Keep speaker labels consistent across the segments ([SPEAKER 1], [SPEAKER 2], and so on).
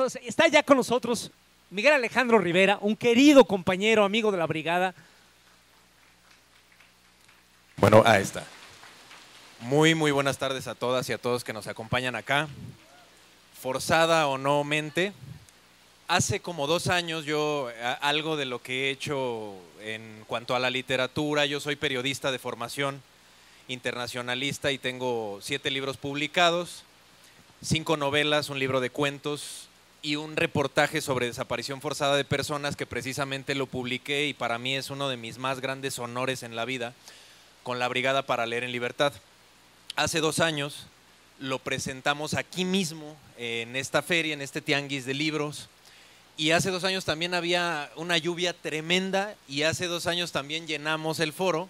[SPEAKER 1] está ya con nosotros Miguel Alejandro Rivera, un querido compañero, amigo de la brigada.
[SPEAKER 2] Bueno, ahí está. Muy buenas tardes a todas y a todos que nos acompañan acá. Forzada o no mente, hace como 2 años algo de lo que he hecho en cuanto a la literatura, yo soy periodista de formación, internacionalista y tengo 7 libros publicados, 5 novelas, un libro de cuentos y un reportaje sobre desaparición forzada de personas que precisamente lo publiqué y para mí es uno de mis más grandes honores en la vida, con la Brigada para Leer en Libertad. Hace 2 años lo presentamos aquí mismo en esta feria, en este tianguis de libros, y hace 2 años también había una lluvia tremenda y hace 2 años también llenamos el foro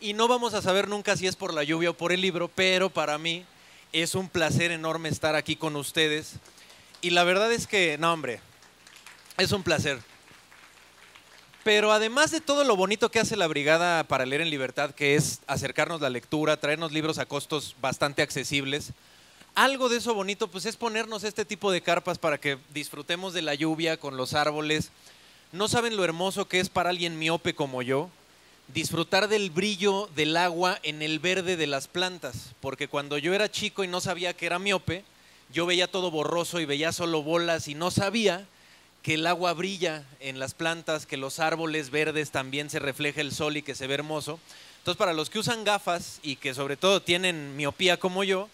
[SPEAKER 2] y no vamos a saber nunca si es por la lluvia o por el libro, pero para mí es un placer enorme estar aquí con ustedes y la verdad es que, no hombre, es un placer. Pero además de todo lo bonito que hace la Brigada para Leer en Libertad, que es acercarnos la lectura, traernos libros a costos bastante accesibles, algo de eso bonito pues es ponernos este tipo de carpas para que disfrutemos de la lluvia con los árboles. No saben lo hermoso que es para alguien miope como yo disfrutar del brillo del agua en el verde de las plantas, porque cuando yo era chico y no sabía que era miope, yo veía todo borroso y veía solo bolas y no sabía que el agua brilla en las plantas, que los árboles verdes también se refleja el sol y que se ve hermoso. Entonces, para los que usan gafas y que sobre todo tienen miopía como yo,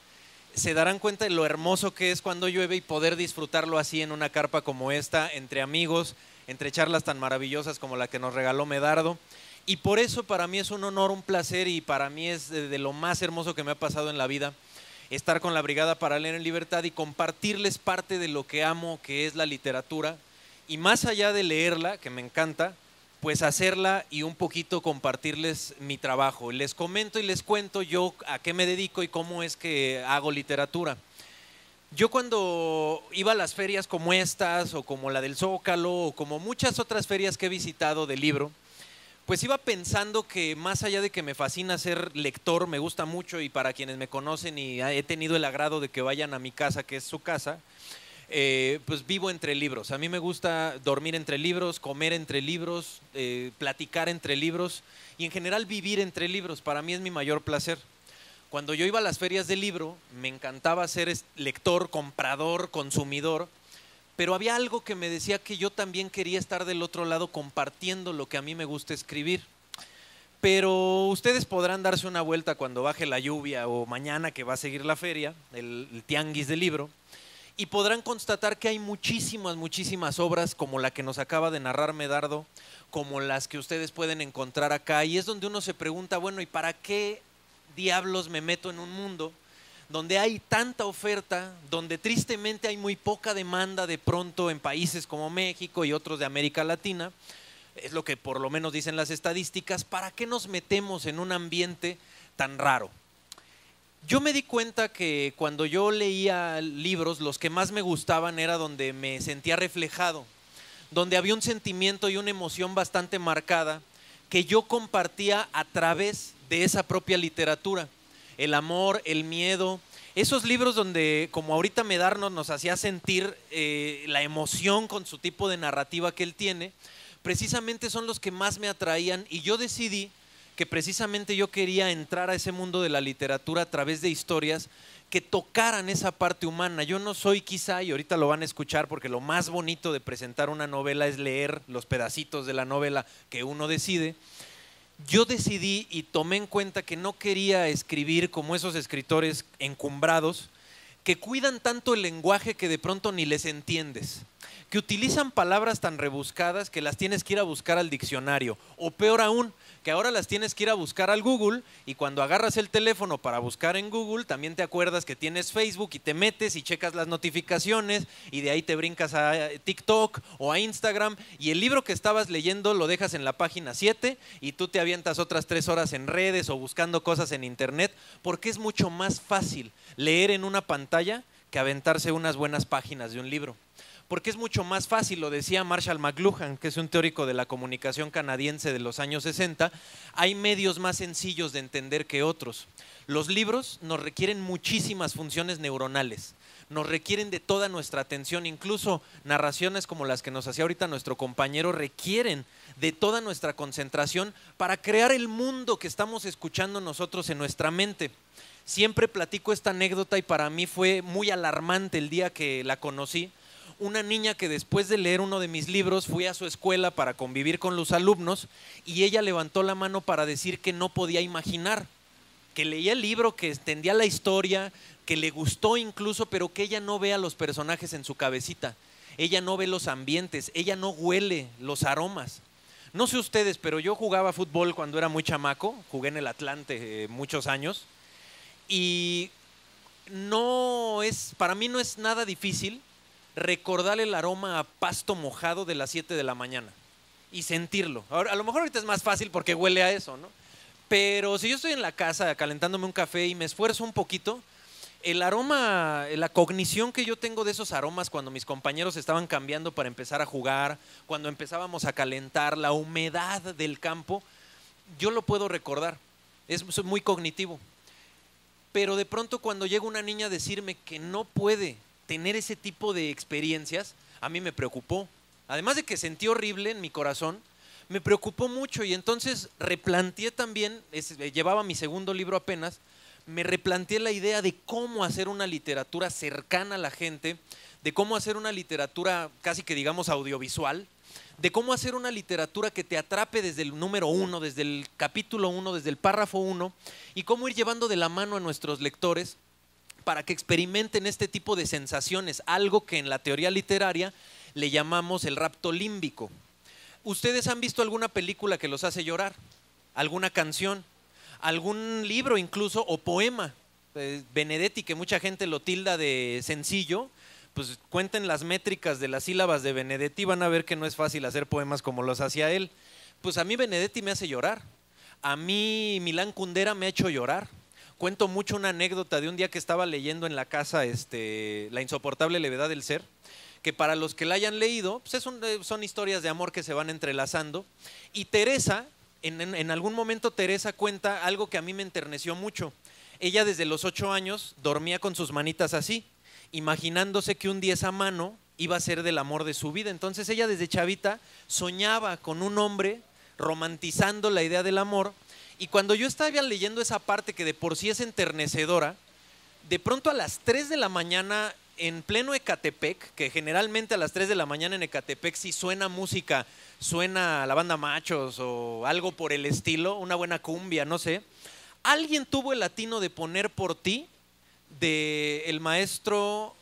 [SPEAKER 2] se darán cuenta de lo hermoso que es cuando llueve y poder disfrutarlo así en una carpa como esta, entre amigos, entre charlas tan maravillosas como la que nos regaló Medardo. Y por eso para mí es un honor, un placer y para mí es de lo más hermoso que me ha pasado en la vida estar con la Brigada para Leer en Libertad y compartirles parte de lo que amo, que es la literatura. Y más allá de leerla, que me encanta, pues hacerla y un poquito compartirles mi trabajo. Les comento y les cuento yo a qué me dedico y cómo es que hago literatura. Yo cuando iba a las ferias como estas, o como la del Zócalo, o como muchas otras ferias que he visitado de libro, pues iba pensando que más allá de que me fascina ser lector, me gusta mucho y para quienes me conocen y he tenido el agrado de que vayan a mi casa, que es su casa, pues vivo entre libros. A mí me gusta dormir entre libros, comer entre libros, platicar entre libros y en general vivir entre libros. Para mí es mi mayor placer. Cuando yo iba a las ferias de libro, me encantaba ser lector, comprador, consumidor, pero había algo que me decía que yo también quería estar del otro lado compartiendo lo que a mí me gusta escribir. Pero ustedes podrán darse una vuelta cuando baje la lluvia o mañana que va a seguir la feria, el tianguis del libro, y podrán constatar que hay muchísimas obras como la que nos acaba de narrar Medardo, como las que ustedes pueden encontrar acá, y es donde uno se pregunta, bueno, ¿y para qué diablos me meto en un mundo donde hay tanta oferta, donde tristemente hay muy poca demanda de pronto en países como México y otros de América Latina? Es lo que por lo menos dicen las estadísticas. ¿Para qué nos metemos en un ambiente tan raro? Yo me di cuenta que cuando yo leía libros, los que más me gustaban era donde me sentía reflejado, donde había un sentimiento y una emoción bastante marcada que yo compartía a través de esa propia literatura. El amor, el miedo, esos libros donde, como ahorita Medardo nos hacía sentir la emoción con su tipo de narrativa que él tiene, precisamente son los que más me atraían y yo decidí que precisamente yo quería entrar a ese mundo de la literatura a través de historias que tocaran esa parte humana. Yo no soy quizá, y ahorita lo van a escuchar porque lo más bonito de presentar una novela es leer los pedacitos de la novela que uno decide. Yo decidí y tomé en cuenta que no quería escribir como esos escritores encumbrados que cuidan tanto el lenguaje que de pronto ni les entiendes, que utilizan palabras tan rebuscadas que las tienes que ir a buscar al diccionario, o peor aún, que ahora las tienes que ir a buscar al Google y cuando agarras el teléfono para buscar en Google también te acuerdas que tienes Facebook y te metes y checas las notificaciones y de ahí te brincas a TikTok o a Instagram y el libro que estabas leyendo lo dejas en la página 7 y tú te avientas otras 3 horas en redes o buscando cosas en internet porque es mucho más fácil leer en una pantalla que aventarse unas buenas páginas de un libro. Porque es mucho más fácil, lo decía Marshall McLuhan, que es un teórico de la comunicación canadiense de los años 60, hay medios más sencillos de entender que otros. Los libros nos requieren muchísimas funciones neuronales, nos requieren de toda nuestra atención, incluso narraciones como las que nos hacía ahorita nuestro compañero requieren de toda nuestra concentración para crear el mundo que estamos escuchando nosotros en nuestra mente. Siempre platico esta anécdota y para mí fue muy alarmante el día que la conocí. Una niña que después de leer uno de mis libros fui a su escuela para convivir con los alumnos y ella levantó la mano para decir que no podía imaginar, que leía el libro, que entendía la historia, que le gustó incluso, pero que ella no ve a los personajes en su cabecita, ella no ve los ambientes, ella no huele los aromas. No sé ustedes, pero yo jugaba fútbol cuando era muy chamaco, jugué en el Atlante muchos años y para mí no es nada difícil recordar el aroma a pasto mojado de las 7 de la mañana y sentirlo. Ahora, a lo mejor ahorita es más fácil porque huele a eso, ¿no? Pero si yo estoy en la casa calentándome un café y me esfuerzo un poquito, el aroma, la cognición que yo tengo de esos aromas cuando mis compañeros estaban cambiando para empezar a jugar, cuando empezábamos a calentar, la humedad del campo, yo lo puedo recordar, es muy cognitivo. Pero de pronto cuando llega una niña a decirme que no puede tener ese tipo de experiencias, a mí me preocupó. Además de que sentí horrible en mi corazón, me preocupó mucho y entonces replanteé también, llevaba mi segundo libro apenas, me replanteé la idea de cómo hacer una literatura cercana a la gente, de cómo hacer una literatura casi que digamos audiovisual, de cómo hacer una literatura que te atrape desde el número 1, desde el capítulo 1, desde el párrafo 1, y cómo ir llevando de la mano a nuestros lectores para que experimenten este tipo de sensaciones, algo que en la teoría literaria le llamamos el rapto límbico. ¿Ustedes han visto alguna película que los hace llorar? ¿Alguna canción? ¿Algún libro incluso o poema? Benedetti, que mucha gente lo tilda de sencillo, pues cuenten las métricas de las sílabas de Benedetti, van a ver que no es fácil hacer poemas como los hacía él. Pues a mí Benedetti me hace llorar, a mí Milán Kundera me ha hecho llorar. Cuento mucho una anécdota de un día que estaba leyendo en la casa La insoportable levedad del ser, que para los que la hayan leído, pues son historias de amor que se van entrelazando. Y Teresa, en algún momento Teresa cuenta algo que a mí me enterneció mucho. Ella desde los 8 años dormía con sus manitas así, imaginándose que un día esa mano iba a ser del amor de su vida. Entonces ella desde chavita soñaba con un hombre, romantizando la idea del amor. Y cuando yo estaba leyendo esa parte que de por sí es enternecedora, de pronto a las 3 de la mañana en pleno Ecatepec, que generalmente a las 3 de la mañana en Ecatepec si suena música, suena la banda Machos o algo por el estilo, una buena cumbia, no sé, alguien tuvo el atino de poner Por ti del maestro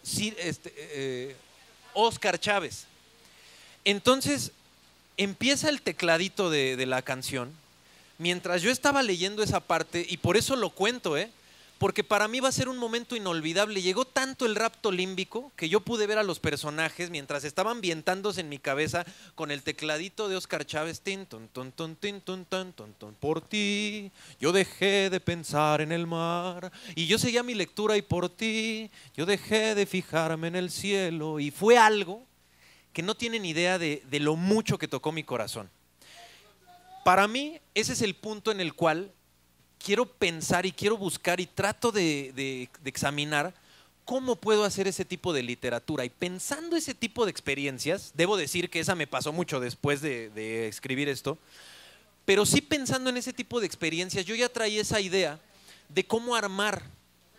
[SPEAKER 2] Óscar Chávez. Entonces empieza el tecladito de la canción. Mientras yo estaba leyendo esa parte, y por eso lo cuento, porque para mí va a ser un momento inolvidable. Llegó tanto el rapto límbico que yo pude ver a los personajes mientras estaban ambientándose en mi cabeza con el tecladito de Óscar Chávez. Tin, ton, ton, ton, tin, ton, ton, ton, ton. Por ti yo dejé de pensar en el mar. Y yo seguía mi lectura y por ti yo dejé de fijarme en el cielo. Y fue algo que no tienen idea de lo mucho que tocó mi corazón. Para mí ese es el punto en el cual quiero pensar y quiero buscar y trato de examinar cómo puedo hacer ese tipo de literatura. Y pensando ese tipo de experiencias, debo decir que esa me pasó mucho después de escribir esto, pero sí pensando en ese tipo de experiencias, yo ya traía esa idea de cómo armar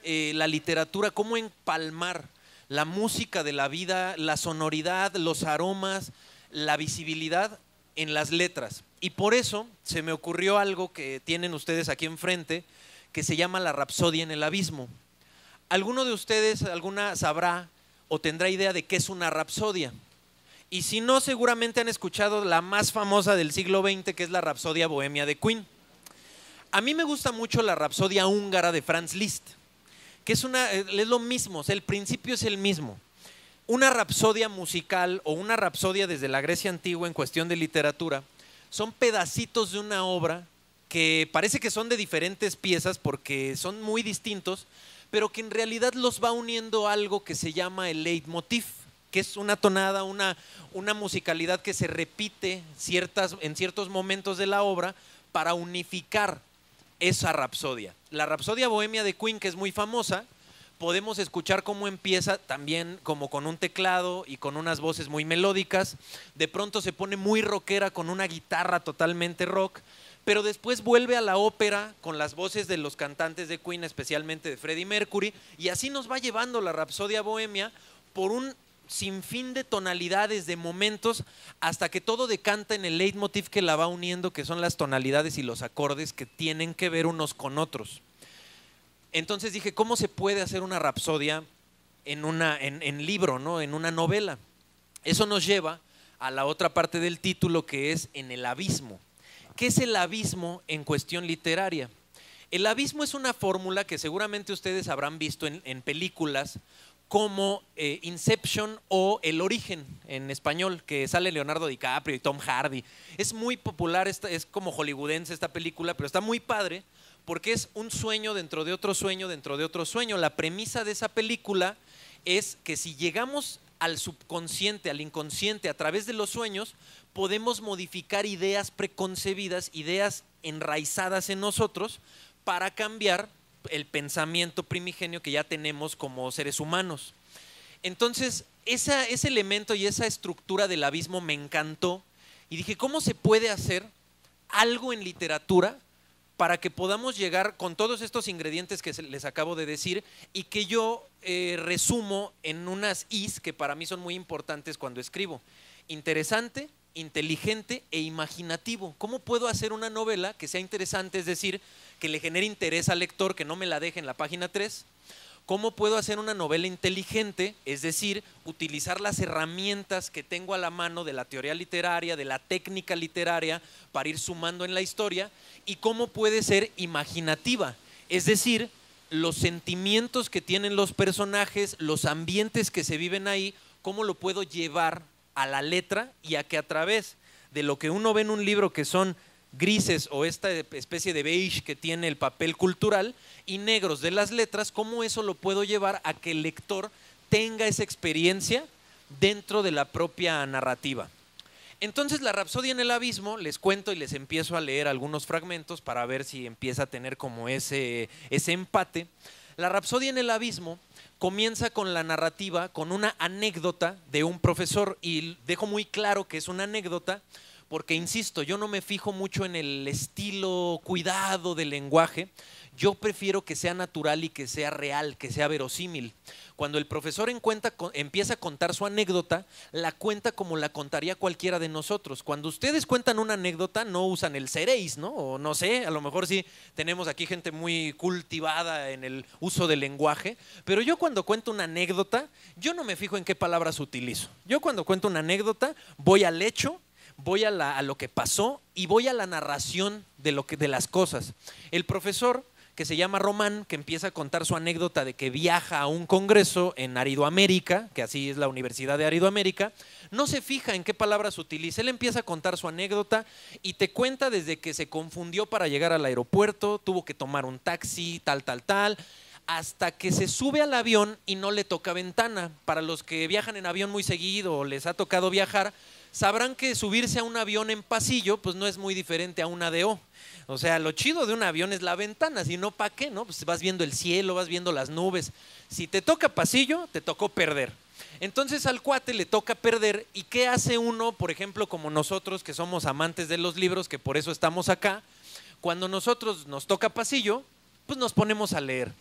[SPEAKER 2] la literatura, cómo empalmar la música de la vida, la sonoridad, los aromas, la visibilidad en las letras. Y por eso se me ocurrió algo que tienen ustedes aquí enfrente, que se llama La Rapsodia en el Abismo. ¿Alguno de ustedes sabrá o tendrá idea de qué es una rapsodia? Y si no, seguramente han escuchado la más famosa del siglo XX, que es la Rapsodia Bohemia de Queen. A mí me gusta mucho la Rapsodia húngara de Franz Liszt, que es lo mismo, o sea, el principio es el mismo. Una rapsodia musical o una rapsodia desde la Grecia antigua en cuestión de literatura son pedacitos de una obra que parece que son de diferentes piezas porque son muy distintos, pero que en realidad los va uniendo algo que se llama el leitmotiv, que es una tonada, una musicalidad que se repite en ciertos momentos de la obra para unificar esa rapsodia. La Rapsodia Bohemia de Queen, que es muy famosa, podemos escuchar cómo empieza también como con un teclado y con unas voces muy melódicas. De pronto se pone muy rockera con una guitarra totalmente rock, pero después vuelve a la ópera con las voces de los cantantes de Queen, especialmente de Freddie Mercury, y así nos va llevando la Rapsodia Bohemia por un sinfín de tonalidades, de momentos, hasta que todo decanta en el leitmotiv que la va uniendo, que son las tonalidades y los acordes que tienen que ver unos con otros. Entonces dije, ¿cómo se puede hacer una rapsodia en libro, ¿no? En una novela? Eso nos lleva a la otra parte del título, que es En el abismo. ¿Qué es el abismo en cuestión literaria? El abismo es una fórmula que seguramente ustedes habrán visto en películas como Inception o El origen en español, que sale Leonardo DiCaprio y Tom Hardy. Es muy popular, es como hollywoodense esta película, pero está muy padre porque es un sueño dentro de otro sueño dentro de otro sueño. La premisa de esa película es que si llegamos al subconsciente, al inconsciente a través de los sueños, podemos modificar ideas preconcebidas, ideas enraizadas en nosotros para cambiar el pensamiento primigenio que ya tenemos como seres humanos. Entonces, ese elemento y esa estructura del abismo me encantó y dije, ¿cómo se puede hacer algo en literatura para que podamos llegar con todos estos ingredientes que les acabo de decir y que yo resumo en unas Is que para mí son muy importantes cuando escribo? Interesante, inteligente e imaginativo. ¿Cómo puedo hacer una novela que sea interesante, es decir, que le genere interés al lector, que no me la deje en la página 3? ¿Cómo puedo hacer una novela inteligente? Es decir, utilizar las herramientas que tengo a la mano de la teoría literaria, de la técnica literaria, para ir sumando en la historia. ¿Y cómo puede ser imaginativa? Es decir, los sentimientos que tienen los personajes, los ambientes que se viven ahí, ¿cómo lo puedo llevar a la letra y a que a través de lo que uno ve en un libro, que son grises o esta especie de beige que tiene el papel cultural, y negros de las letras, cómo eso lo puedo llevar a que el lector tenga esa experiencia dentro de la propia narrativa? Entonces, la Rapsodia en el abismo, les cuento y les empiezo a leer algunos fragmentos para ver si empieza a tener como ese empate. La Rapsodia en el abismo comienza con la narrativa, con una anécdota de un profesor, y dejo muy claro que es una anécdota porque, insisto, yo no me fijo mucho en el estilo cuidado del lenguaje. Yo prefiero que sea natural y que sea real, que sea verosímil. Cuando el profesor empieza a contar su anécdota, la cuenta como la contaría cualquiera de nosotros. Cuando ustedes cuentan una anécdota, no usan el seréis, ¿no? O no sé, a lo mejor sí tenemos aquí gente muy cultivada en el uso del lenguaje, pero yo cuando cuento una anécdota, yo no me fijo en qué palabras utilizo. Yo cuando cuento una anécdota, voy al hecho, voy a lo que pasó y voy a la narración de las cosas. El profesor, que se llama Román, que empieza a contar su anécdota de que viaja a un congreso en Aridoamérica, que así es la Universidad de Aridoamérica, no se fija en qué palabras utiliza. Él empieza a contar su anécdota y te cuenta desde que se confundió para llegar al aeropuerto, tuvo que tomar un taxi, tal, hasta que se sube al avión y no le toca ventana. Para los que viajan en avión muy seguido o les ha tocado viajar, sabrán que subirse a un avión en pasillo pues no es muy diferente a una DO. O sea, lo chido de un avión es la ventana, si no, ¿para qué? ¿No? Pues vas viendo el cielo, vas viendo las nubes. Si te toca pasillo, te tocó perder. Entonces al cuate le toca perder. ¿Y qué hace uno, por ejemplo, como nosotros que somos amantes de los libros, que por eso estamos acá? Cuando nosotros nos toca pasillo, pues nos ponemos a leer.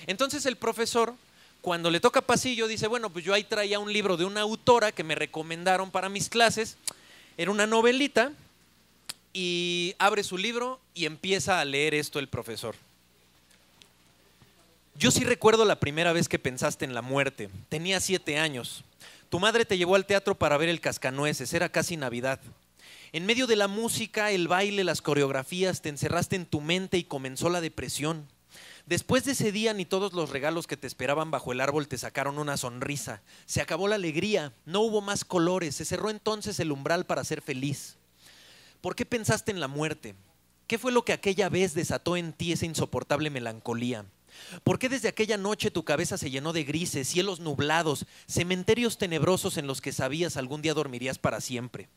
[SPEAKER 2] Entonces el profesor, cuando le toca pasillo, dice, bueno, pues yo ahí traía un libro de una autora que me recomendaron para mis clases. Era una novelita. Y abre su libro y empieza a leer esto el profesor. Yo sí recuerdo la primera vez que pensaste en la muerte. Tenía 7 años. Tu madre te llevó al teatro para ver El Cascanueces. Era casi Navidad. En medio de la música, el baile, las coreografías, te encerraste en tu mente y comenzó la depresión. Después de ese día, ni todos los regalos que te esperaban bajo el árbol te sacaron una sonrisa. Se acabó la alegría. No hubo más colores. Se cerró entonces el umbral para ser feliz. ¿Por qué pensaste en la muerte? ¿Qué fue lo que aquella vez desató en ti esa insoportable melancolía? ¿Por qué desde aquella noche tu cabeza se llenó de grises, cielos nublados, cementerios tenebrosos en los que sabías algún día dormirías para siempre?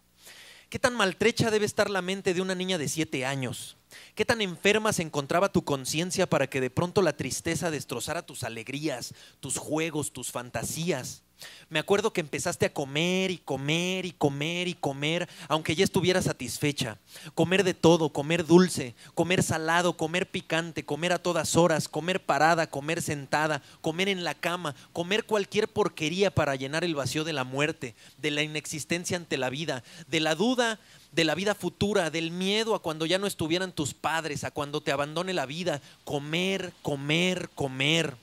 [SPEAKER 2] ¿Qué tan maltrecha debe estar la mente de una niña de 7 años? ¿Qué tan enferma se encontraba tu conciencia para que de pronto la tristeza destrozara tus alegrías, tus juegos, tus fantasías? Me acuerdo que empezaste a comer y comer y comer y comer, aunque ya estuvieras satisfecha. Comer de todo, comer dulce, comer salado, comer picante, comer a todas horas, comer parada, comer sentada, comer en la cama, comer cualquier porquería para llenar el vacío de la muerte, de la inexistencia ante la vida, de la duda de la vida futura, del miedo a cuando ya no estuvieran tus padres, a cuando te abandone la vida. Comer, comer, comer.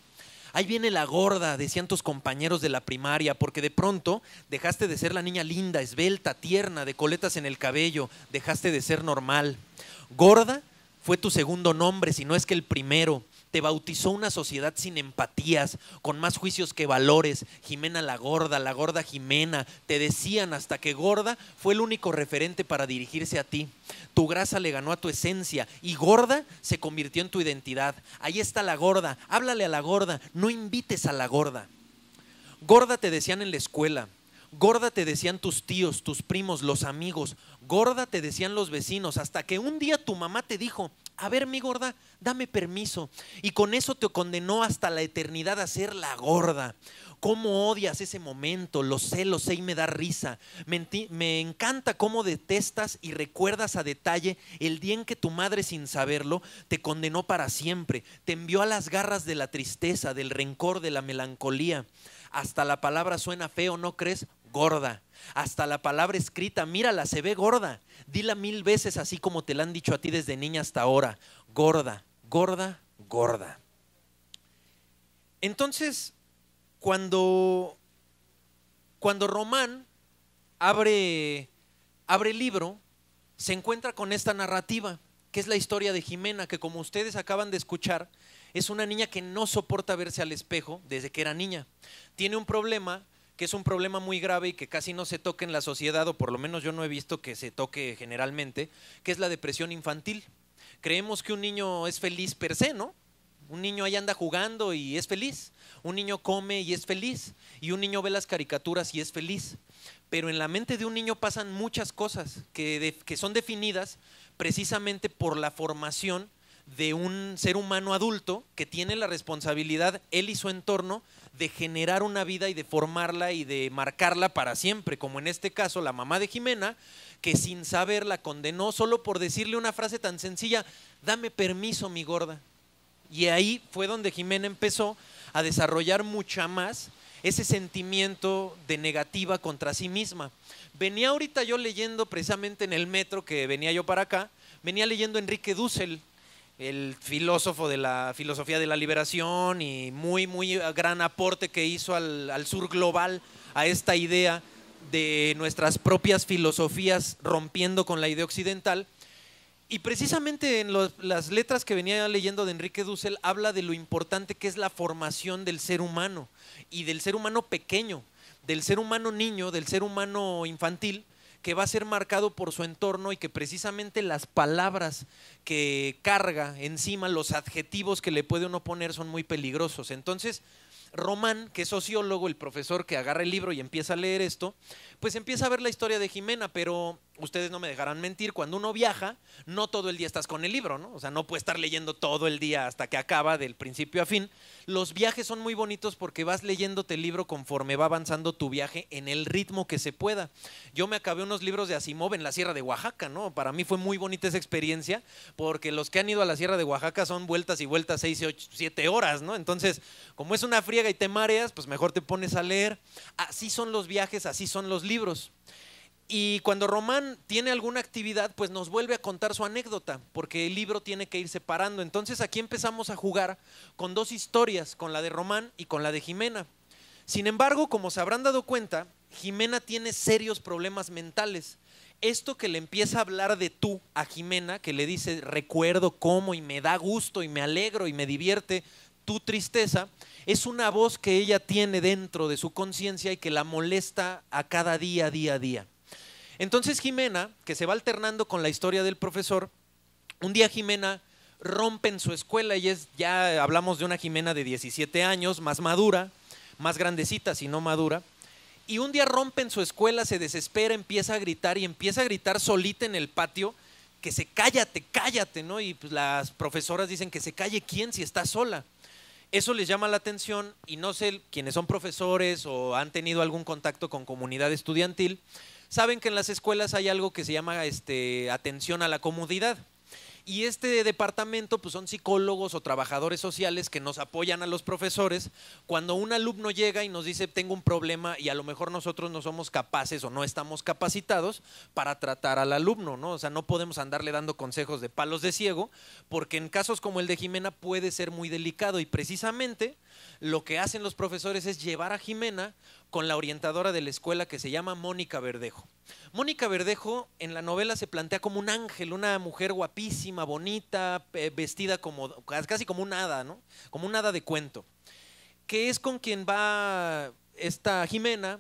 [SPEAKER 2] Ahí viene la gorda, decían tus compañeros de la primaria, porque de pronto dejaste de ser la niña linda, esbelta, tierna, de coletas en el cabello, dejaste de ser normal. Gorda fue tu segundo nombre, si no es que el primero. Te bautizó una sociedad sin empatías, con más juicios que valores. Jimena la gorda Jimena. Te decían hasta que gorda fue el único referente para dirigirse a ti. Tu grasa le ganó a tu esencia y gorda se convirtió en tu identidad. Ahí está la gorda, háblale a la gorda, no invites a la gorda. Gorda te decían en la escuela. Gorda te decían tus tíos, tus primos, los amigos. Gorda te decían los vecinos, hasta que un día tu mamá te dijo: a ver, mi gorda, dame permiso. Y con eso te condenó hasta la eternidad a ser la gorda. ¿Cómo odias ese momento? Lo sé y me da risa. Me encanta cómo detestas y recuerdas a detalle el día en que tu madre, sin saberlo, te condenó para siempre. Te envió a las garras de la tristeza, del rencor, de la melancolía. Hasta la palabra suena feo, ¿no crees? Gorda. Hasta la palabra escrita, mírala, se ve gorda. Dila 1000 veces así como te la han dicho a ti desde niña hasta ahora. Gorda, gorda, gorda. Entonces, cuando Román abre el libro, se encuentra con esta narrativa, que es la historia de Jimena, que como ustedes acaban de escuchar, es una niña que no soporta verse al espejo desde que era niña. Tiene un problema que es un problema muy grave y que casi no se toca en la sociedad, o por lo menos yo no he visto que se toque generalmente, que es la depresión infantil. Creemos que un niño es feliz per se, ¿no? Un niño ahí anda jugando y es feliz. Un niño come y es feliz. Y un niño ve las caricaturas y es feliz. Pero en la mente de un niño pasan muchas cosas que son definidas precisamente por la formación de un ser humano adulto que tiene la responsabilidad, él y su entorno, de generar una vida y de formarla y de marcarla para siempre, como en este caso la mamá de Jimena, que sin saber la condenó solo por decirle una frase tan sencilla: dame permiso, mi gorda. Y ahí fue donde Jimena empezó a desarrollar mucha más ese sentimiento de negativa contra sí misma. Venía ahorita yo leyendo precisamente en el metro que venía yo para acá, venía leyendo a Enrique Dussel, el filósofo de la filosofía de la liberación y muy gran aporte que hizo al sur global, a esta idea de nuestras propias filosofías rompiendo con la idea occidental. Y precisamente en las letras que venía leyendo de Enrique Dussel habla de lo importante que es la formación del ser humano, y del ser humano pequeño, del ser humano niño, del ser humano infantil, que va a ser marcado por su entorno, y que precisamente las palabras que carga encima, los adjetivos que le puede uno poner, son muy peligrosos. Entonces Román, que es sociólogo, el profesor que agarra el libro y empieza a leer esto, pues empieza a ver la historia de Jimena. Pero ustedes no me dejarán mentir, cuando uno viaja, no todo el día estás con el libro, ¿no? O sea, no puedes estar leyendo todo el día hasta que acaba, del principio a fin. Los viajes son muy bonitos porque vas leyéndote el libro conforme va avanzando tu viaje en el ritmo que se pueda. Yo me acabé unos libros de Asimov en la Sierra de Oaxaca, ¿no? Para mí fue muy bonita esa experiencia, porque los que han ido a la Sierra de Oaxaca son vueltas y vueltas 6, 8, 7 horas, ¿no? Entonces, como es una friega y te mareas, pues mejor te pones a leer. Así son los viajes, así son los libros. Y cuando Román tiene alguna actividad, pues nos vuelve a contar su anécdota, porque el libro tiene que ir separando. Entonces aquí empezamos a jugar con dos historias, con la de Román y con la de Jimena. Sin embargo, como se habrán dado cuenta, Jimena tiene serios problemas mentales. Esto que le empieza a hablar de tú a Jimena, que le dice recuerdo cómo y me da gusto y me alegro y me divierte tu tristeza, es una voz que ella tiene dentro de su conciencia y que la molesta a cada día, a día. Entonces Jimena, que se va alternando con la historia del profesor, un día Jimena rompe en su escuela, y ya hablamos de una Jimena de 17 años, más madura, más grandecita si no madura, Y un día rompe en su escuela, se desespera, empieza a gritar y empieza a gritar solita en el patio que se cállate, cállate, ¿no? Y pues las profesoras dicen que se calle quién si está sola. Eso les llama la atención y no sé, quienes son profesores o han tenido algún contacto con comunidad estudiantil, saben que en las escuelas hay algo que se llama atención a la comodidad. Y este departamento pues son psicólogos o trabajadores sociales que nos apoyan a los profesores cuando un alumno llega y nos dice tengo un problema y a lo mejor nosotros no somos capaces o no estamos capacitados para tratar al alumno, ¿no? O sea, no podemos andarle dando consejos de palos de ciego porque en casos como el de Jimena puede ser muy delicado y precisamente lo que hacen los profesores es llevar a Jimena con la orientadora de la escuela que se llama Mónica Verdejo. Mónica Verdejo en la novela se plantea como un ángel, una mujer guapísima, bonita, vestida como, casi como un hada, ¿no? Como un hada de cuento, que es con quien va esta Jimena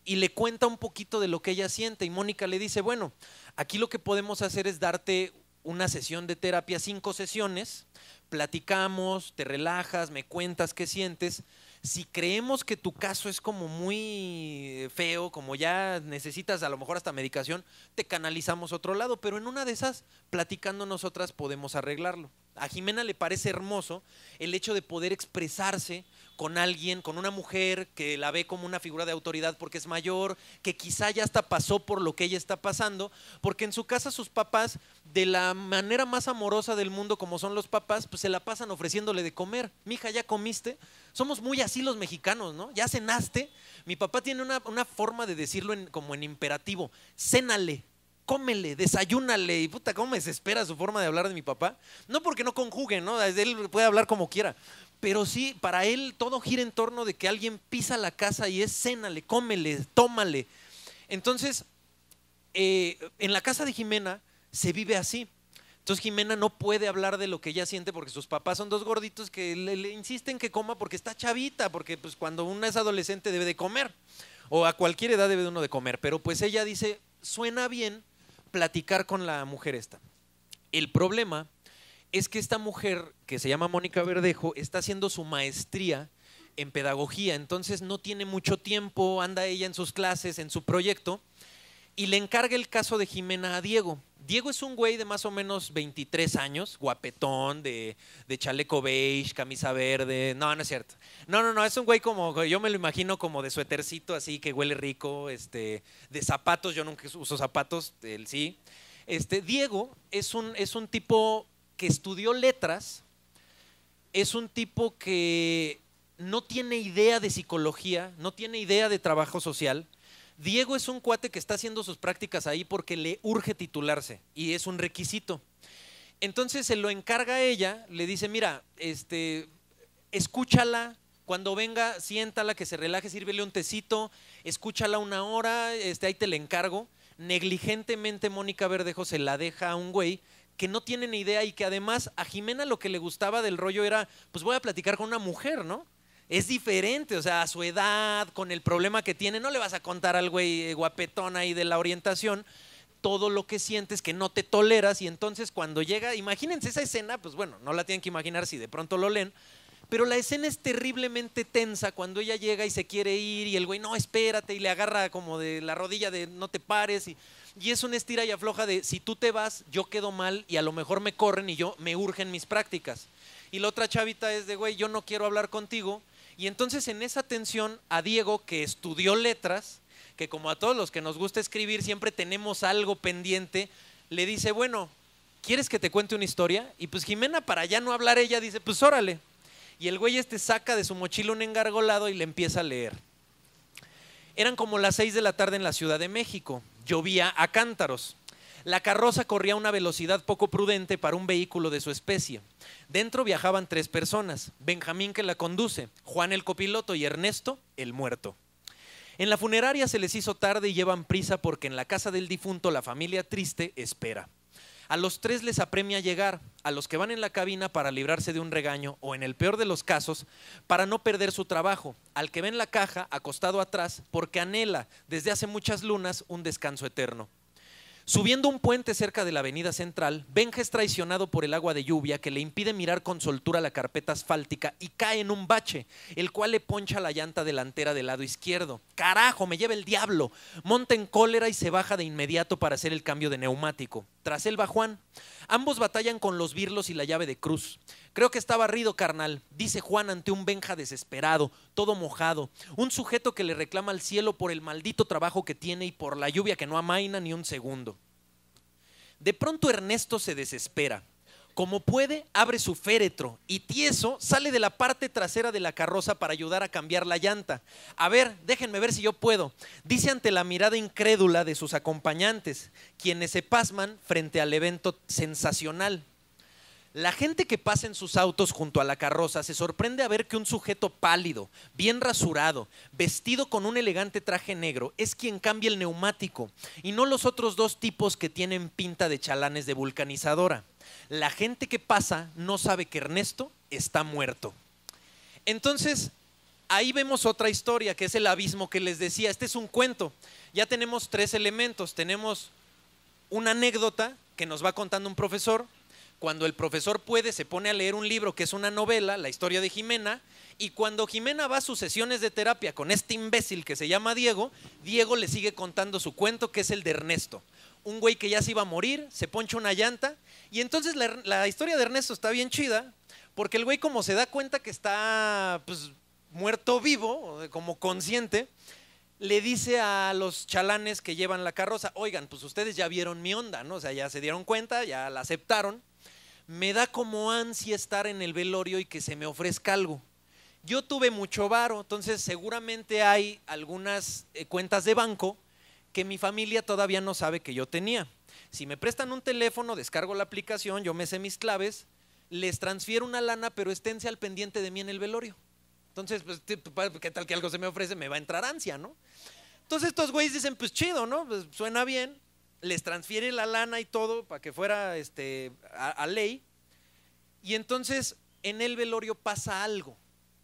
[SPEAKER 2] y le cuenta un poquito de lo que ella siente y Mónica le dice, bueno, aquí lo que podemos hacer es darte una sesión de terapia, 5 sesiones, platicamos, te relajas, me cuentas qué sientes. Si creemos que tu caso es como muy feo, como ya necesitas a lo mejor hasta medicación, te canalizamos a otro lado, pero en una de esas, platicando nosotras podemos arreglarlo. A Jimena le parece hermoso el hecho de poder expresarse con alguien, con una mujer que la ve como una figura de autoridad porque es mayor, que quizá ya hasta pasó por lo que ella está pasando, porque en su casa sus papás, de la manera más amorosa del mundo como son los papás, pues se la pasan ofreciéndole de comer. Mija, ¿ya comiste? Somos muy así los mexicanos, ¿no? ¿Ya cenaste? Mi papá tiene una forma de decirlo como en imperativo, cénale. Cómele, desayúnale, y puta, cómo me desespera su forma de hablar de mi papá. No porque no conjugue, ¿no? Él puede hablar como quiera, pero sí, para él todo gira en torno de que alguien pisa la casa y es cénale, cómele, tómale. Entonces, en la casa de Jimena se vive así. Entonces Jimena no puede hablar de lo que ella siente porque sus papás son 2 gorditos que le insisten que coma porque está chavita, porque pues cuando una es adolescente debe de comer, o a cualquier edad debe uno de comer, pero pues ella dice, suena bien platicar con la mujer esta. El problema es que esta mujer, que se llama Mónica Verdejo, está haciendo su maestría en pedagogía, entonces no tiene mucho tiempo, anda ella en sus clases, en su proyecto, y le encarga el caso de Jimena a Diego. Diego es un güey de más o menos 23 años, guapetón, de chaleco beige, camisa verde. No, no es cierto. No, es un güey como, yo me lo imagino como de suétercito así que huele rico, de zapatos, yo nunca uso zapatos, él sí. Diego es un tipo que estudió letras, es un tipo que no tiene idea de psicología, no tiene idea de trabajo social. Diego es un cuate que está haciendo sus prácticas ahí porque le urge titularse y es un requisito. Entonces se lo encarga a ella, le dice, mira, escúchala, cuando venga, siéntala, que se relaje, sírvele un tecito, escúchala 1 hora, ahí te la encargo. Negligentemente Mónica Verdejo se la deja a un güey que no tiene ni idea y que además a Jimena lo que le gustaba del rollo era, pues voy a platicar con una mujer, ¿no? Es diferente, o sea, a su edad, con el problema que tiene, no le vas a contar al güey guapetón ahí de la orientación todo lo que sientes, que no te toleras, y entonces cuando llega, imagínense esa escena, pues bueno, no la tienen que imaginar si de pronto lo leen, pero la escena es terriblemente tensa cuando ella llega y se quiere ir y el güey, no, espérate, y le agarra como de la rodilla de no te pares, y es una estira y afloja de si tú te vas, yo quedo mal y a lo mejor me corren y yo me urgen mis prácticas. Y la otra chavita es de, güey, yo no quiero hablar contigo. Y entonces en esa tensión a Diego, que estudió letras, que como a todos los que nos gusta escribir siempre tenemos algo pendiente, le dice, bueno, ¿quieres que te cuente una historia? Y pues Jimena, para ya no hablar ella, dice, pues órale. Y el güey saca de su mochila un engargolado y le empieza a leer. Eran como las 6 de la tarde en la Ciudad de México, llovía a cántaros. La carroza corría a una velocidad poco prudente para un vehículo de su especie. Dentro viajaban 3 personas, Benjamín que la conduce, Juan el copiloto y Ernesto el muerto. En la funeraria se les hizo tarde y llevan prisa porque en la casa del difunto la familia triste espera. A los 3 les apremia llegar, a los que van en la cabina para librarse de un regaño o en el peor de los casos, para no perder su trabajo, al que ve en la caja acostado atrás porque anhela desde hace muchas lunas un descanso eterno. Subiendo un puente cerca de la avenida central, Benja es traicionado por el agua de lluvia que le impide mirar con soltura la carpeta asfáltica y cae en un bache, el cual le poncha la llanta delantera del lado izquierdo. ¡Carajo, me lleva el diablo! Monta en cólera y se baja de inmediato para hacer el cambio de neumático. Tras él va Juan. Ambos batallan con los birlos y la llave de cruz. Creo que está barrido, carnal, dice Juan ante un Benja desesperado, todo mojado. Un sujeto que le reclama al cielo por el maldito trabajo que tiene y por la lluvia que no amaina ni un segundo. De pronto Ernesto se desespera. Como puede, abre su féretro y tieso sale de la parte trasera de la carroza para ayudar a cambiar la llanta. A ver, déjenme ver si yo puedo, dice ante la mirada incrédula de sus acompañantes, quienes se pasman frente al evento sensacional. La gente que pasa en sus autos junto a la carroza se sorprende a ver que un sujeto pálido, bien rasurado, vestido con un elegante traje negro, es quien cambia el neumático y no los otros dos tipos que tienen pinta de chalanes de vulcanizadora. La gente que pasa no sabe que Ernesto está muerto. Entonces, ahí vemos otra historia, que es el abismo que les decía. Este es un cuento. Ya tenemos 3 elementos. Tenemos una anécdota que nos va contando un profesor. Cuando el profesor puede, se pone a leer un libro que es una novela, la historia de Jimena, y cuando Jimena va a sus sesiones de terapia con este imbécil que se llama Diego, Diego le sigue contando su cuento, que es el de Ernesto. Un güey que ya se iba a morir, se poncha una llanta, y entonces la historia de Ernesto está bien chida, porque el güey como se da cuenta que está pues, muerto vivo, como consciente, le dice a los chalanes que llevan la carroza, oigan, pues ustedes ya vieron mi onda, ¿no? O sea, ya se dieron cuenta, ya la aceptaron. Me da como ansia estar en el velorio y que se me ofrezca algo. Yo tuve mucho varo, entonces seguramente hay algunas cuentas de banco que mi familia todavía no sabe que yo tenía. Si me prestan un teléfono, descargo la aplicación, yo me sé mis claves, les transfiero una lana, pero esténse al pendiente de mí en el velorio. Entonces, pues, ¿qué tal que algo se me ofrece? Me va a entrar ansia, ¿no? Entonces estos güeyes dicen, pues chido, ¿no? Pues suena bien. Les transfiere la lana y todo para que fuera a ley. Y entonces en el velorio pasa algo.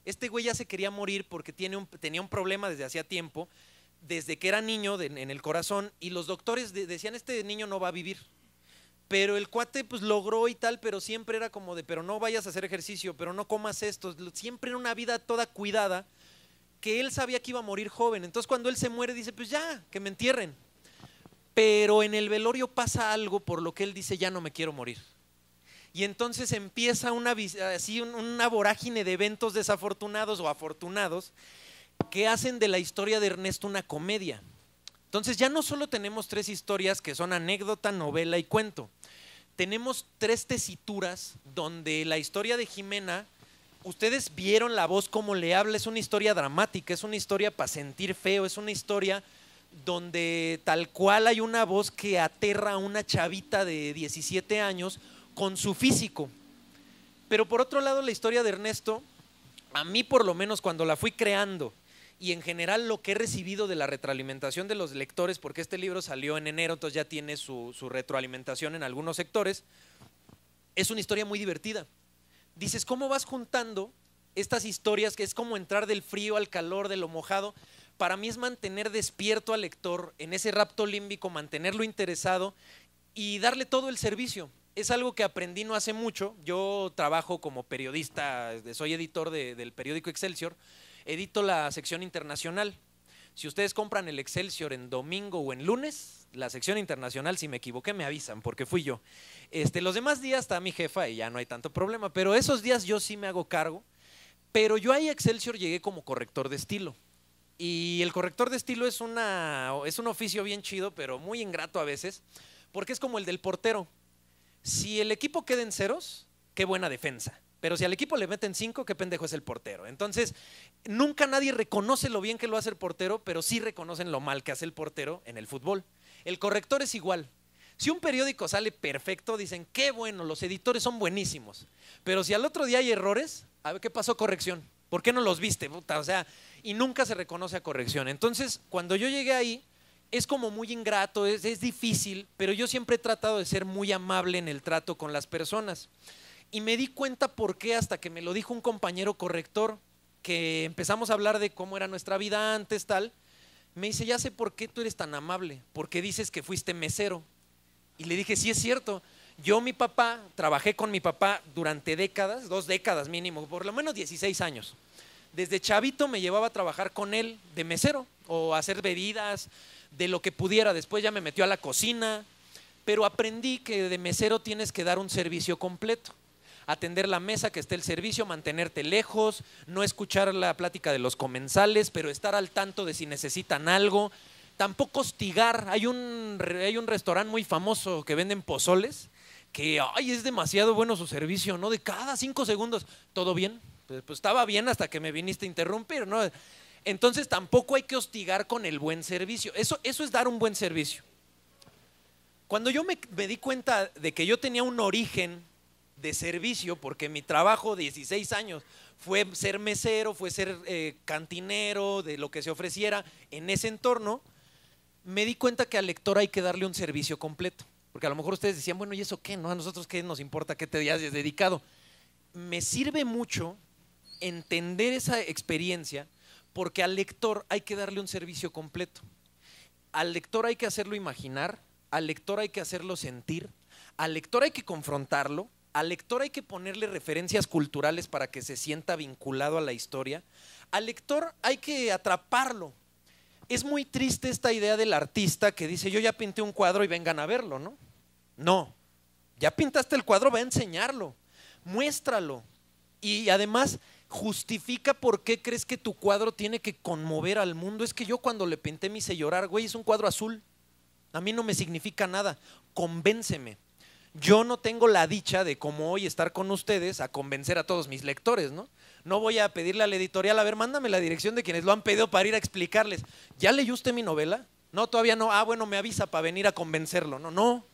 [SPEAKER 2] Este güey ya se quería morir porque tenía un problema desde hacía tiempo, desde que era niño en el corazón, y los doctores decían, este niño no va a vivir. Pero el cuate pues logró y tal, pero siempre era como de, pero no vayas a hacer ejercicio, pero no comas esto. Siempre era una vida toda cuidada, que él sabía que iba a morir joven. Entonces cuando él se muere dice, pues ya, que me entierren. Pero en el velorio pasa algo por lo que él dice, ya no me quiero morir. Y entonces empieza una vorágine de eventos desafortunados o afortunados que hacen de la historia de Ernesto una comedia. Entonces ya no solo tenemos 3 historias que son anécdota, novela y cuento. Tenemos 3 tesituras donde la historia de Jimena, ustedes vieron la voz como le habla, es una historia dramática, es una historia para sentir feo, es una historia donde tal cual hay una voz que aterra a una chavita de 17 años con su físico. Pero por otro lado, la historia de Ernesto, a mí por lo menos cuando la fui creando y en general lo que he recibido de la retroalimentación de los lectores, porque este libro salió en enero, entonces ya tiene su retroalimentación en algunos sectores, es una historia muy divertida. Dices, ¿cómo vas juntando estas historias que es como entrar del frío al calor, de lo mojado? Para mí es mantener despierto al lector en ese rapto límbico, mantenerlo interesado y darle todo el servicio. Es algo que aprendí no hace mucho. Yo trabajo como periodista, soy editor del periódico Excelsior, edito la sección internacional. Si ustedes compran el Excelsior en domingo o en lunes, la sección internacional, si me equivoqué me avisan porque fui yo. Los demás días está mi jefa y ya no hay tanto problema, pero esos días yo sí me hago cargo. Pero yo ahí a Excelsior llegué como corrector de estilo. Y el corrector de estilo es un oficio bien chido, pero muy ingrato a veces, porque es como el del portero. Si el equipo queda en ceros, qué buena defensa. Pero si al equipo le meten 5, qué pendejo es el portero. Entonces, nunca nadie reconoce lo bien que lo hace el portero, pero sí reconocen lo mal que hace el portero en el fútbol. El corrector es igual. Si un periódico sale perfecto, dicen, qué bueno, los editores son buenísimos. Pero si al otro día hay errores, a ver qué pasó, corrección. ¿Por qué no los viste? Puta, o sea, y nunca se reconoce a corrección. Entonces, cuando yo llegué ahí, es como muy ingrato, es difícil, pero yo siempre he tratado de ser muy amable en el trato con las personas. Y me di cuenta por qué hasta que me lo dijo un compañero corrector, que empezamos a hablar de cómo era nuestra vida antes, tal. Me dice, ya sé por qué tú eres tan amable, porque dices que fuiste mesero. Y le dije, sí es cierto. Yo, mi papá, trabajé con mi papá durante décadas, 2 décadas mínimo, por lo menos 16 años. Desde chavito me llevaba a trabajar con él de mesero o a hacer bebidas, de lo que pudiera. Después ya me metió a la cocina, pero aprendí que de mesero tienes que dar un servicio completo. Atender la mesa, que esté el servicio, mantenerte lejos, no escuchar la plática de los comensales, pero estar al tanto de si necesitan algo. Tampoco hostigar. Hay un restaurante muy famoso que venden pozoles, que ay, es demasiado bueno su servicio, ¿no? De cada 5 segundos, ¿todo bien? Pues estaba bien hasta que me viniste a interrumpir, ¿no? Entonces tampoco hay que hostigar con el buen servicio. Eso es dar un buen servicio. Cuando yo me di cuenta de que yo tenía un origen de servicio, porque mi trabajo de 16 años fue ser mesero, fue ser cantinero, de lo que se ofreciera en ese entorno, me di cuenta que al lector hay que darle un servicio completo. Porque a lo mejor ustedes decían, bueno, ¿y eso qué? ¿No? A nosotros qué nos importa qué te hayas dedicado. Me sirve mucho entender esa experiencia porque al lector hay que darle un servicio completo. Al lector hay que hacerlo imaginar, al lector hay que hacerlo sentir, al lector hay que confrontarlo, al lector hay que ponerle referencias culturales para que se sienta vinculado a la historia, al lector hay que atraparlo. Es muy triste esta idea del artista que dice, yo ya pinté un cuadro y vengan a verlo, ¿no? No, ya pintaste el cuadro, va a enseñarlo, muéstralo y además justifica por qué crees que tu cuadro tiene que conmover al mundo. Es que yo cuando le pinté me hice llorar, güey, es un cuadro azul, a mí no me significa nada, convénceme. Yo no tengo la dicha de, como hoy, estar con ustedes a convencer a todos mis lectores, ¿no? No voy a pedirle a la editorial, a ver, mándame la dirección de quienes lo han pedido para ir a explicarles. ¿Ya leyó usted mi novela? No, todavía no. Ah, bueno, me avisa para venir a convencerlo. No, no.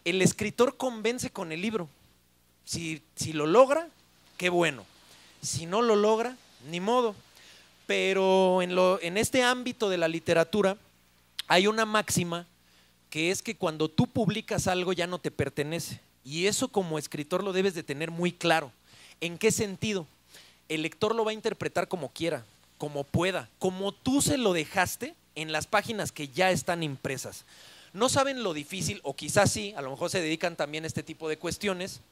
[SPEAKER 2] El escritor convence con el libro. Si lo logra, qué bueno. Si no lo logra, ni modo. Pero en este ámbito de la literatura hay una máxima que es que cuando tú publicas algo ya no te pertenece. Y eso como escritor lo debes de tener muy claro. ¿En qué sentido? El lector lo va a interpretar como quiera, como pueda, como tú se lo dejaste en las páginas que ya están impresas. No saben lo difícil, o quizás sí, a lo mejor se dedican también a este tipo de cuestiones.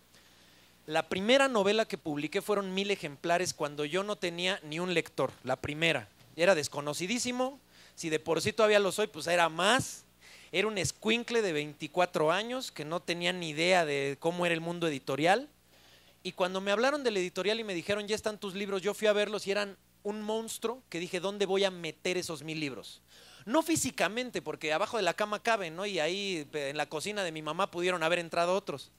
[SPEAKER 2] La primera novela que publiqué fueron 1000 ejemplares cuando yo no tenía ni un lector. La primera, era desconocidísimo, si de por sí todavía lo soy, pues era más. Era un escuincle de 24 años que no tenía ni idea de cómo era el mundo editorial. Y cuando me hablaron del editorial y me dijeron, ya están tus libros, yo fui a verlos y eran un monstruo que dije, ¿dónde voy a meter esos 1000 libros? No físicamente, porque abajo de la cama caben, ¿no? Y ahí en la cocina de mi mamá pudieron haber entrado otros.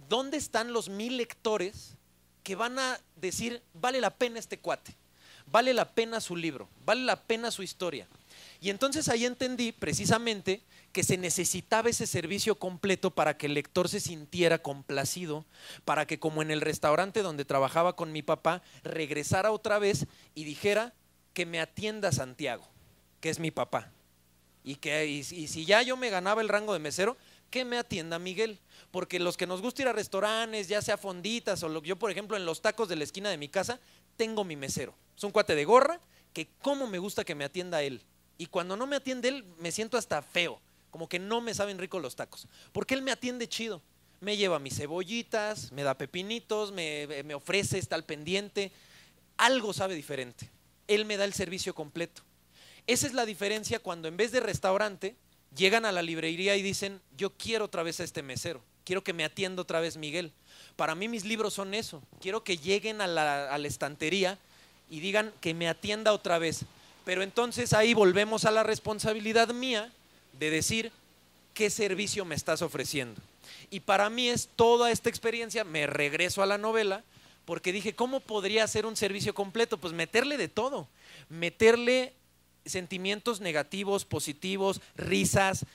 [SPEAKER 2] ¿Dónde están los 1000 lectores que van a decir, vale la pena este cuate, vale la pena su libro, vale la pena su historia? Y entonces ahí entendí precisamente que se necesitaba ese servicio completo para que el lector se sintiera complacido, para que como en el restaurante donde trabajaba con mi papá, regresara otra vez y dijera que me atienda Santiago, que es mi papá. Y si ya yo me ganaba el rango de mesero, que me atienda Miguel. Porque los que nos gusta ir a restaurantes, ya sea fonditas o yo por ejemplo en los tacos de la esquina de mi casa, tengo mi mesero. Es un cuate de gorra que cómo me gusta que me atienda él. Y cuando no me atiende él, me siento hasta feo, como que no me saben ricos los tacos, porque él me atiende chido, me lleva mis cebollitas, me da pepinitos, me ofrece, está al pendiente, algo sabe diferente, él me da el servicio completo. Esa es la diferencia cuando en vez de restaurante, llegan a la librería y dicen, yo quiero otra vez a este mesero, quiero que me atienda otra vez Miguel. Para mí mis libros son eso, quiero que lleguen a la estantería y digan que me atienda otra vez. Pero entonces ahí volvemos a la responsabilidad mía de decir qué servicio me estás ofreciendo. Y para mí es toda esta experiencia, me regreso a la novela, porque dije, ¿cómo podría ser un servicio completo? Pues meterle de todo, meterle sentimientos negativos, positivos, risas,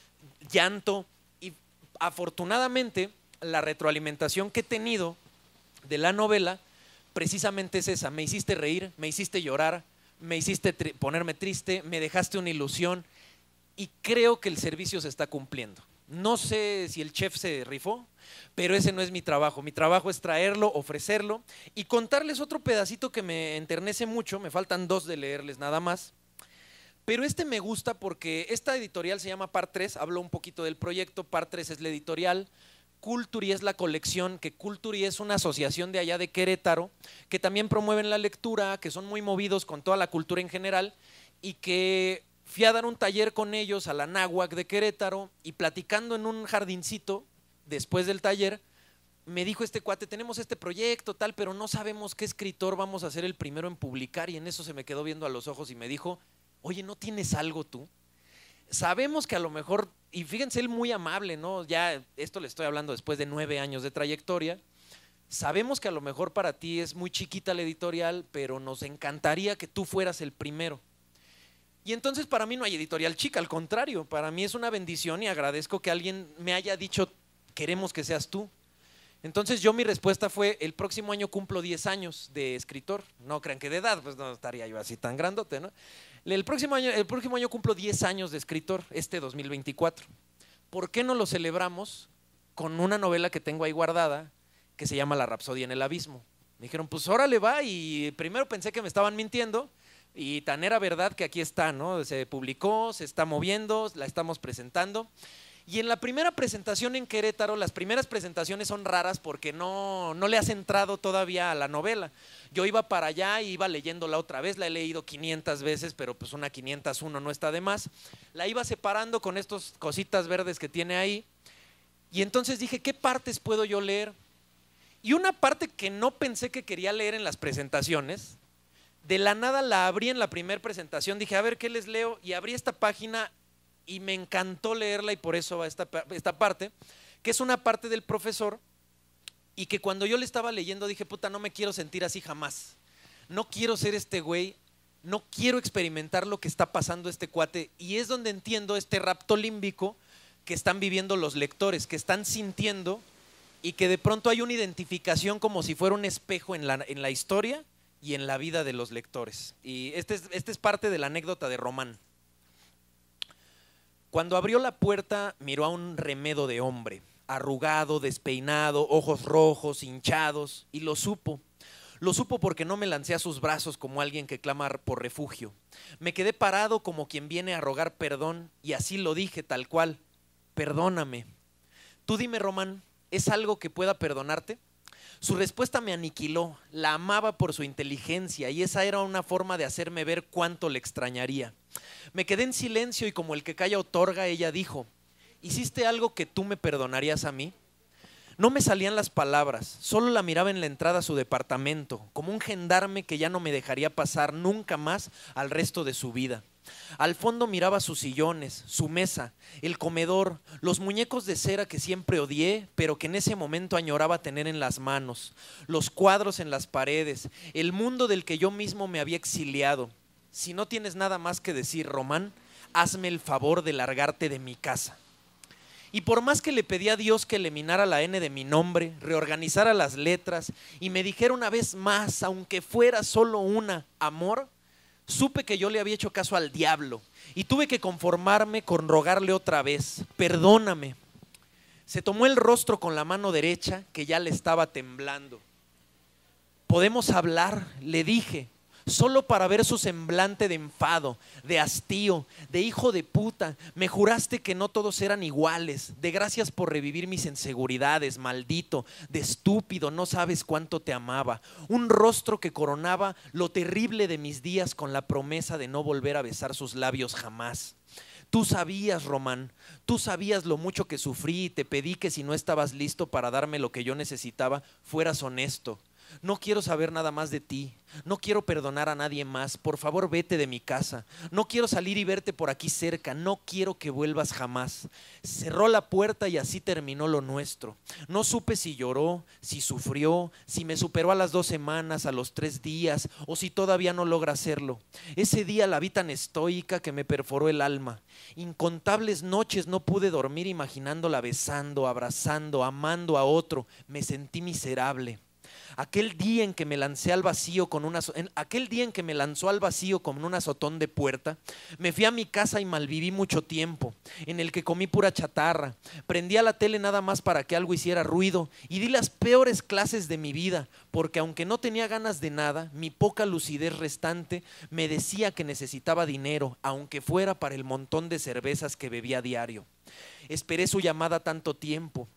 [SPEAKER 2] llanto. Y afortunadamente la retroalimentación que he tenido de la novela precisamente es esa, me hiciste reír, me hiciste llorar, me hiciste ponerme triste, me dejaste una ilusión y creo que el servicio se está cumpliendo. No sé si el chef se rifó, pero ese no es mi trabajo. Mi trabajo es traerlo, ofrecerlo y contarles otro pedacito que me enternece mucho, me faltan 2 de leerles nada más, Pero este me gusta porque esta editorial se llama Par 3, hablo un poquito del proyecto. Par 3 es la editorial, Culturi es la colección, que Culturi es una asociación de allá de Querétaro, que también promueven la lectura, que son muy movidos con toda la cultura en general, y que fui a dar un taller con ellos a la Náhuac de Querétaro, y platicando en un jardincito, después del taller, me dijo este cuate, tenemos este proyecto tal, pero no sabemos qué escritor vamos a ser el primero en publicar, y en eso se me quedó viendo a los ojos y me dijo, oye, ¿no tienes algo tú? Sabemos que a lo mejor, y fíjense, él muy amable, ¿no? Ya esto le estoy hablando después de 9 años de trayectoria. Sabemos que a lo mejor para ti es muy chiquita la editorial, pero nos encantaría que tú fueras el primero. Y entonces para mí no hay editorial chica, al contrario, para mí es una bendición y agradezco que alguien me haya dicho, queremos que seas tú. Entonces mi respuesta fue, el próximo año cumplo 10 años de escritor. No crean que de edad, pues no estaría yo así tan grandote, ¿no? El próximo año cumplo 10 años de escritor, este 2024. ¿Por qué no lo celebramos con una novela que tengo ahí guardada que se llama La Rapsodia en el Abismo? Me dijeron, pues órale va, y primero pensé que me estaban mintiendo y tan era verdad que aquí está, ¿no? Se publicó, se está moviendo, la estamos presentando. Y en la primera presentación en Querétaro, las primeras presentaciones son raras porque no le has entrado todavía a la novela. Yo iba para allá y iba leyéndola otra vez, la he leído 500 veces, pero pues una 501 no está de más. La iba separando con estas cositas verdes que tiene ahí. Y entonces dije, ¿qué partes puedo yo leer? Y una parte que no pensé que quería leer en las presentaciones, de la nada la abrí en la primera presentación, dije, a ver, ¿qué les leo? Y abrí esta página y me encantó leerla y por eso va esta parte, que es una parte del profesor y que cuando yo le estaba leyendo dije, puta, no me quiero sentir así jamás. No quiero ser este güey, no quiero experimentar lo que está pasando este cuate. Y es donde entiendo este rapto límbico que están viviendo los lectores, que están sintiendo y que de pronto hay una identificación como si fuera un espejo en la historia y en la vida de los lectores. Y este es parte de la anécdota de Román. Cuando abrió la puerta, miró a un remedo de hombre, arrugado, despeinado, ojos rojos, hinchados, y lo supo. Lo supo porque no me lancé a sus brazos como alguien que clama por refugio. Me quedé parado como quien viene a rogar perdón, y así lo dije tal cual, perdóname. Tú dime, Román, ¿es algo que pueda perdonarte? Su respuesta me aniquiló, la amaba por su inteligencia y esa era una forma de hacerme ver cuánto le extrañaría. Me quedé en silencio y como el que calla otorga, ella dijo, ¿hiciste algo que tú me perdonarías a mí? No me salían las palabras, solo la miraba en la entrada a su departamento, como un gendarme que ya no me dejaría pasar nunca más al resto de su vida. Al fondo miraba sus sillones, su mesa, el comedor, los muñecos de cera que siempre odié, pero que en ese momento añoraba tener en las manos, los cuadros en las paredes, el mundo del que yo mismo me había exiliado. Si no tienes nada más que decir, Román, hazme el favor de largarte de mi casa. Y por más que le pedí a Dios que eliminara la N de mi nombre, reorganizara las letras y me dijera una vez más, aunque fuera solo una, amor, supe que yo le había hecho caso al diablo y tuve que conformarme con rogarle otra vez, perdóname. Se tomó el rostro con la mano derecha que ya le estaba temblando. ¿Podemos hablar?, le dije, solo para ver su semblante de enfado, de hastío, de hijo de puta. Me juraste que no todos eran iguales, de gracias por revivir mis inseguridades, maldito, de estúpido, no sabes cuánto te amaba. Un rostro que coronaba lo terrible de mis días con la promesa de no volver a besar sus labios jamás. Tú sabías, Román, tú sabías lo mucho que sufrí y te pedí que si no estabas listo para darme lo que yo necesitaba, fueras honesto. No quiero saber nada más de ti, no quiero perdonar a nadie más, por favor vete de mi casa, no quiero salir y verte por aquí cerca, no quiero que vuelvas jamás. Cerró la puerta y así terminó lo nuestro. No supe si lloró, si sufrió, si me superó a las 2 semanas, a los 3 días o si todavía no logra hacerlo. Ese día la vi tan estoica que me perforó el alma. Incontables noches no pude dormir imaginándola besando, abrazando, amando a otro, me sentí miserable. aquel día en que me lancé al vacío aquel día en que me lanzó al vacío con un azotón de puerta, me fui a mi casa y malviví mucho tiempo, en el que comí pura chatarra, prendí a la tele nada más para que algo hiciera ruido y di las peores clases de mi vida, porque aunque no tenía ganas de nada, mi poca lucidez restante me decía que necesitaba dinero, aunque fuera para el montón de cervezas que bebía a diario. Esperé su llamada tanto tiempo.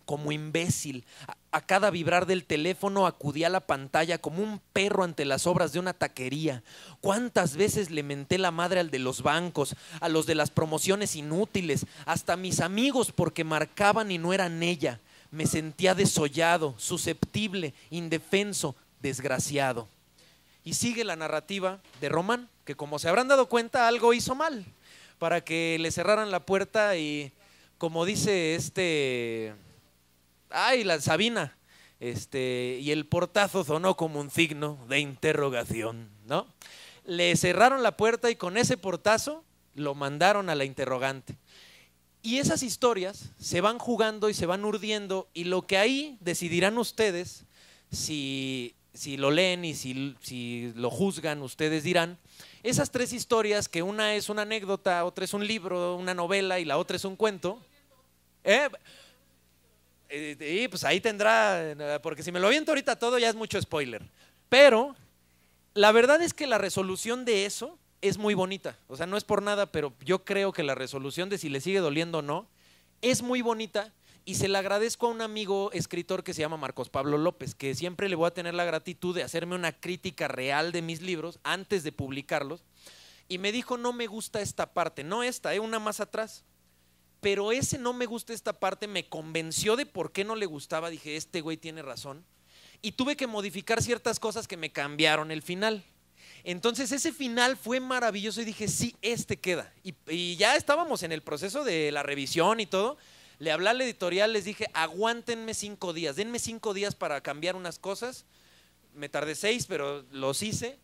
[SPEAKER 2] Como imbécil, a cada vibrar del teléfono acudí a la pantalla como un perro ante las obras de una taquería. ¿Cuántas veces le menté la madre al de los bancos, a los de las promociones inútiles, hasta a mis amigos porque marcaban y no eran ella? Me sentía desollado, susceptible, indefenso, desgraciado. Y sigue la narrativa de Román, que como se habrán dado cuenta, algo hizo mal para que le cerraran la puerta y, como dice la Sabina, y el portazo sonó como un signo de interrogación, ¿no? Le cerraron la puerta y con ese portazo lo mandaron a la interrogante. Y esas historias se van jugando y se van urdiendo, y lo que ahí decidirán ustedes, si lo leen y si lo juzgan, ustedes dirán, esas tres historias, que una es una anécdota, otra es un libro, una novela y la otra es un cuento, y pues ahí tendrá, porque si me lo aviento ahorita todo ya es mucho spoiler, pero la verdad es que la resolución de eso es muy bonita. O sea, no es por nada, pero yo creo que la resolución de si le sigue doliendo o no es muy bonita, y se la agradezco a un amigo escritor que se llama Marcos Pablo López, que siempre le voy a tener la gratitud de hacerme una crítica real de mis libros antes de publicarlos, y me dijo: no me gusta esta parte, no esta, una más atrás. Pero ese no me gusta esta parte me convenció de por qué no le gustaba. Dije, este güey tiene razón. Y tuve que modificar ciertas cosas que me cambiaron el final. Entonces ese final fue maravilloso y dije, sí, queda. Y ya estábamos en el proceso de la revisión y todo. Le hablé a la editorial, les dije, aguántenme 5 días, denme 5 días para cambiar unas cosas. Me tardé 6, pero los hice.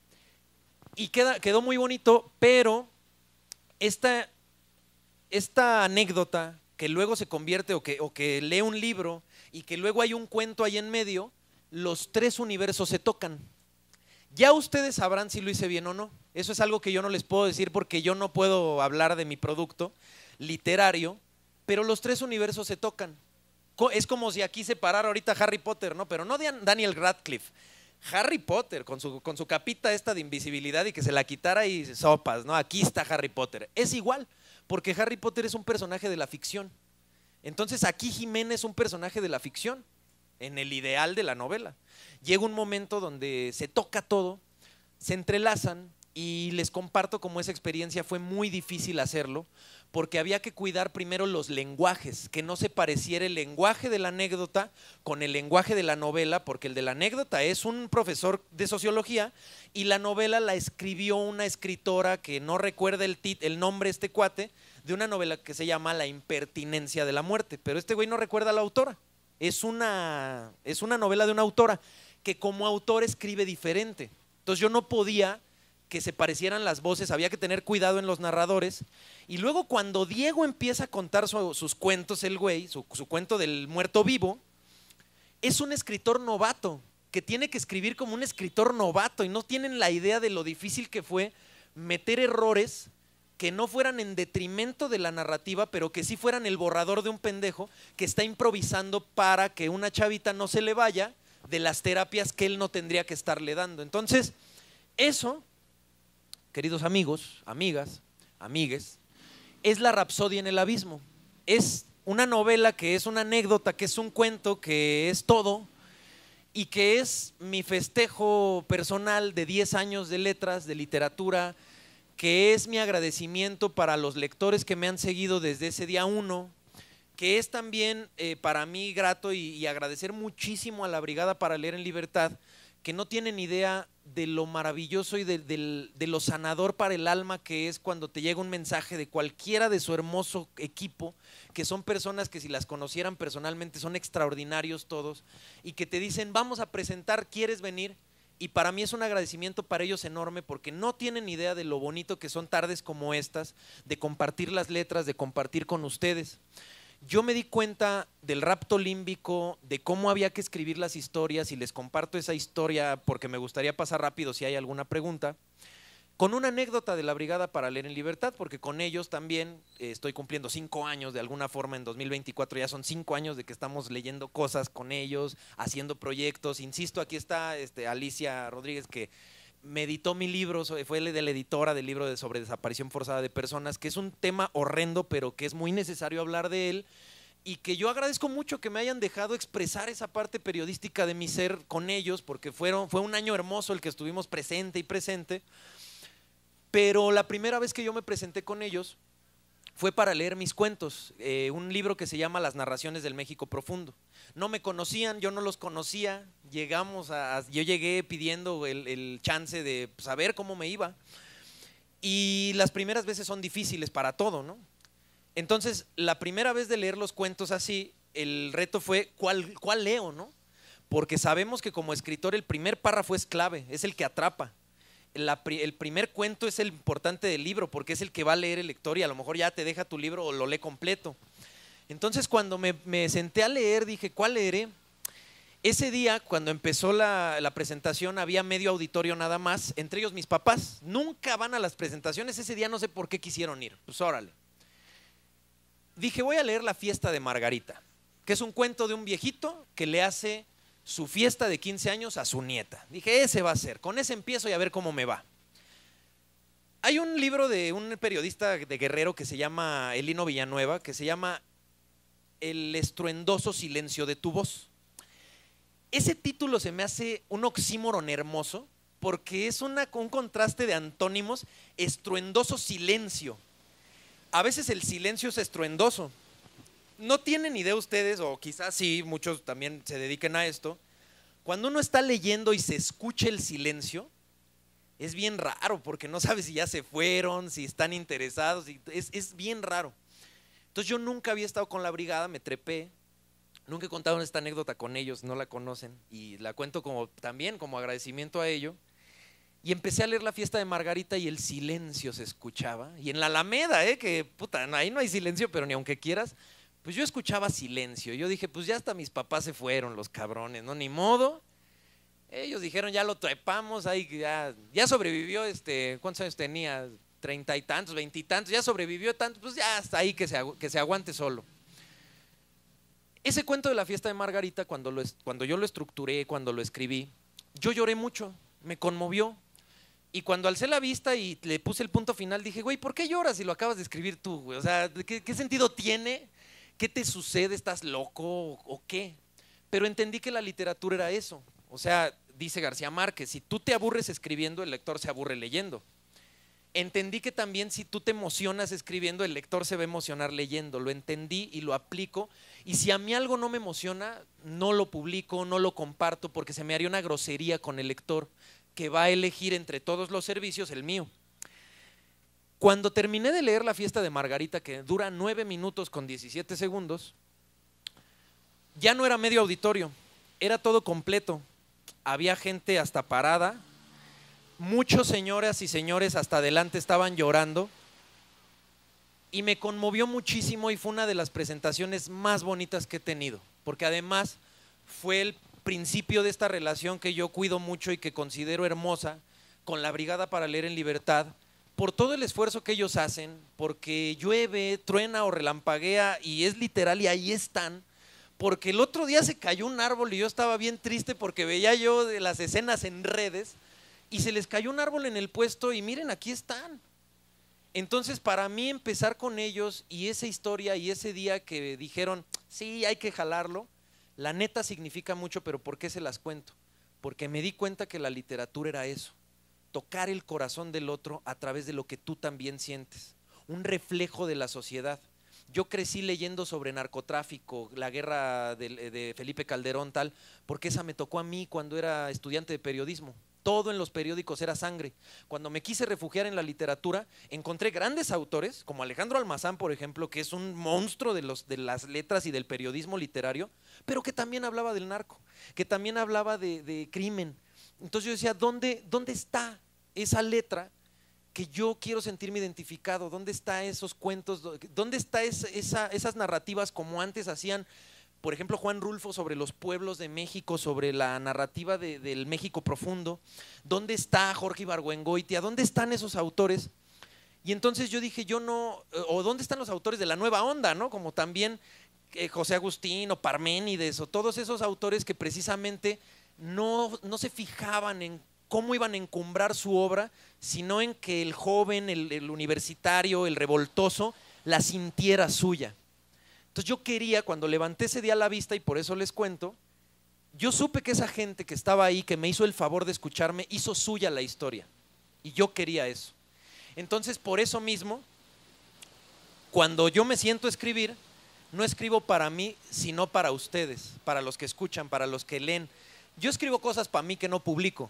[SPEAKER 2] Y quedó muy bonito, pero esta anécdota que luego se convierte o que lee un libro y que luego hay un cuento ahí en medio, los tres universos se tocan. Ya ustedes sabrán si lo hice bien o no. Eso es algo que yo no les puedo decir porque yo no puedo hablar de mi producto literario, pero los tres universos se tocan. Es como si aquí se parara ahorita Harry Potter, ¿no? Pero no Daniel Radcliffe. Harry Potter con su capita esta de invisibilidad y que se la quitara y sopas, ¿no? Aquí está Harry Potter. Es igual, porque Harry Potter es un personaje de la ficción. Entonces aquí Jimena es un personaje de la ficción, en el ideal de la novela. Llega un momento donde se toca todo, se entrelazan, y les comparto cómo esa experiencia fue muy difícil hacerlo, porque había que cuidar primero los lenguajes, que no se pareciera el lenguaje de la anécdota con el lenguaje de la novela, porque el de la anécdota es un profesor de sociología y la novela la escribió una escritora que no recuerda el nombre, este cuate, de una novela que se llama La impertinencia de la muerte, pero este güey no recuerda a la autora. Es una novela de una autora que como autor escribe diferente. Entonces yo no podía que se parecieran las voces, había que tener cuidado en los narradores. Y luego cuando Diego empieza a contar sus cuentos, el güey, su cuento del muerto vivo, es un escritor novato, que tiene que escribir como un escritor novato, y no tienen la idea de lo difícil que fue meter errores que no fueran en detrimento de la narrativa, pero que sí fueran el borrador de un pendejo que está improvisando para que una chavita no se le vaya de las terapias que él no tendría que estarle dando. Entonces, eso, queridos amigos, amigas, amigues, es La Rapsodia en el Abismo. Es una novela que es una anécdota, que es un cuento, que es todo, y que es mi festejo personal de 10 años de letras, de literatura, que es mi agradecimiento para los lectores que me han seguido desde ese día 1, que es también para mí grato y agradecer muchísimo a la Brigada para Leer en Libertad, que no tienen idea de lo maravilloso y de lo sanador para el alma que es cuando te llega un mensaje de cualquiera de su hermoso equipo, que son personas que si las conocieran personalmente son extraordinarios todos, y que te dicen, vamos a presentar, ¿quieres venir? Y para mí es un agradecimiento para ellos enorme, porque no tienen idea de lo bonito que son tardes como estas, de compartir las letras, de compartir con ustedes. yo me di cuenta del rapto límbico, de cómo había que escribir las historias, y les comparto esa historia porque me gustaría pasar rápido si hay alguna pregunta, con una anécdota de la Brigada para Leer en Libertad, porque con ellos también estoy cumpliendo 5 años de alguna forma en 2024, ya son 5 años de que estamos leyendo cosas con ellos, haciendo proyectos. Insisto, aquí está Alicia Rodríguez, que me editó mi libro, fue de la editora del libro sobre desaparición forzada de personas, que es un tema horrendo, pero que es muy necesario hablar de él, y que yo agradezco mucho que me hayan dejado expresar esa parte periodística de mi ser con ellos, porque fue un año hermoso el que estuvimos presente y presente. Pero la primera vez que yo me presenté con ellos fue para leer mis cuentos, un libro que se llama Las Narraciones del México Profundo. No me conocían, yo no los conocía, yo llegué pidiendo el chance de saber cómo me iba, y las primeras veces son difíciles para todo, ¿no? Entonces, la primera vez de leer los cuentos así, el reto fue ¿cuál leo, no? Porque sabemos que como escritor el primer párrafo es clave, es el que atrapa. El primer cuento es el importante del libro, porque es el que va a leer el lector, y a lo mejor ya te deja tu libro o lo lee completo. Entonces, cuando me senté a leer, dije, ¿cuál leeré? Ese día, cuando empezó la presentación, había medio auditorio nada más, entre ellos mis papás. Nunca van a las presentaciones, ese día no sé por qué quisieron ir. Pues órale. Dije, voy a leer La Fiesta de Margarita, que es un cuento de un viejito que le hace su fiesta de 15 años a su nieta. Dije, ese va a ser, con ese empiezo y a ver cómo me va. Hay un libro de un periodista de Guerrero que se llama Elino Villanueva, que se llama El estruendoso silencio de tu voz. Ese título se me hace un oxímoron hermoso, porque es un contraste de antónimos. Estruendoso silencio. A veces el silencio es estruendoso. No tienen idea ustedes, o quizás sí, muchos también se dediquen a esto. Cuando uno está leyendo y se escucha el silencio, es bien raro, porque no sabes si ya se fueron, si están interesados, es bien raro. Entonces yo nunca había estado con la Brigada, me trepé, nunca he contado esta anécdota con ellos, no la conocen, y la cuento también como agradecimiento a ello. Y empecé a leer La Fiesta de Margarita y el silencio se escuchaba. Y en la Alameda, que puta, ahí no hay silencio, pero ni aunque quieras. Pues yo escuchaba silencio. Yo dije, pues ya hasta mis papás se fueron, los cabrones, ¿no? Ni modo. Ellos dijeron, ya lo trepamos, ahí ya sobrevivió, ¿cuántos años tenía? 30 y tantos, 20 y tantos, ya sobrevivió tanto, pues ya hasta ahí que se aguante solo. Ese cuento de La Fiesta de Margarita, cuando yo lo estructuré, cuando lo escribí, yo lloré mucho, me conmovió. Y cuando alcé la vista y le puse el punto final, dije, güey, ¿por qué lloras si lo acabas de escribir tú, güey? O sea, ¿qué sentido tiene? ¿Qué te sucede? ¿Estás loco o qué? Pero entendí que la literatura era eso. O sea, dice García Márquez, si tú te aburres escribiendo, el lector se aburre leyendo. Entendí que también si tú te emocionas escribiendo, el lector se va a emocionar leyendo. Lo entendí y lo aplico. Y si a mí algo no me emociona, no lo publico, no lo comparto, porque se me haría una grosería con el lector, que va a elegir entre todos los servicios el mío. Cuando terminé de leer La Fiesta de Margarita, que dura 9 minutos con 17 segundos, ya no era medio auditorio, era todo completo. Había gente hasta parada, muchos señoras y señores hasta adelante estaban llorando, y me conmovió muchísimo, y fue una de las presentaciones más bonitas que he tenido, porque además fue el principio de esta relación que yo cuido mucho y que considero hermosa con la Brigada para Leer en Libertad, por todo el esfuerzo que ellos hacen, porque llueve, truena o relampaguea y es literal y ahí están, porque el otro día se cayó un árbol y yo estaba bien triste porque veía yo de las escenas en redes y se les cayó un árbol en el puesto y miren, aquí están. Entonces, para mí empezar con ellos y esa historia y ese día que dijeron, sí, hay que jalarlo, la neta significa mucho. Pero ¿por qué se las cuento? Porque me di cuenta que la literatura era eso, tocar el corazón del otro a través de lo que tú también sientes, un reflejo de la sociedad. Yo crecí leyendo sobre narcotráfico, la guerra de Felipe Calderón, tal, porque esa me tocó a mí cuando era estudiante de periodismo. Todo en los periódicos era sangre. Cuando me quise refugiar en la literatura, encontré grandes autores, como Alejandro Almazán, por ejemplo, que es un monstruo de las letras y del periodismo literario, pero que también hablaba del narco, que también hablaba de crimen. Entonces yo decía, ¿dónde está esa letra porque yo quiero sentirme identificado. ¿Dónde están esos cuentos? ¿Dónde están esas narrativas como antes hacían, por ejemplo, Juan Rulfo sobre los pueblos de México, sobre la narrativa del México profundo? ¿Dónde está Jorge Ibargüengoitia? ¿Dónde están esos autores? Y entonces yo dije, yo no, o ¿dónde están los autores de la nueva onda, ¿no? Como también José Agustín o Parménides o todos esos autores que precisamente no se fijaban en cómo iban a encumbrar su obra, sino en que el joven, el universitario, el revoltoso, la sintiera suya. Entonces yo quería, cuando levanté ese día la vista, y por eso les cuento, yo supe que esa gente que estaba ahí, que me hizo el favor de escucharme, hizo suya la historia. Y yo quería eso. Entonces, por eso mismo, cuando yo me siento a escribir, no escribo para mí, sino para ustedes, para los que escuchan, para los que leen. Yo escribo cosas para mí que no publico,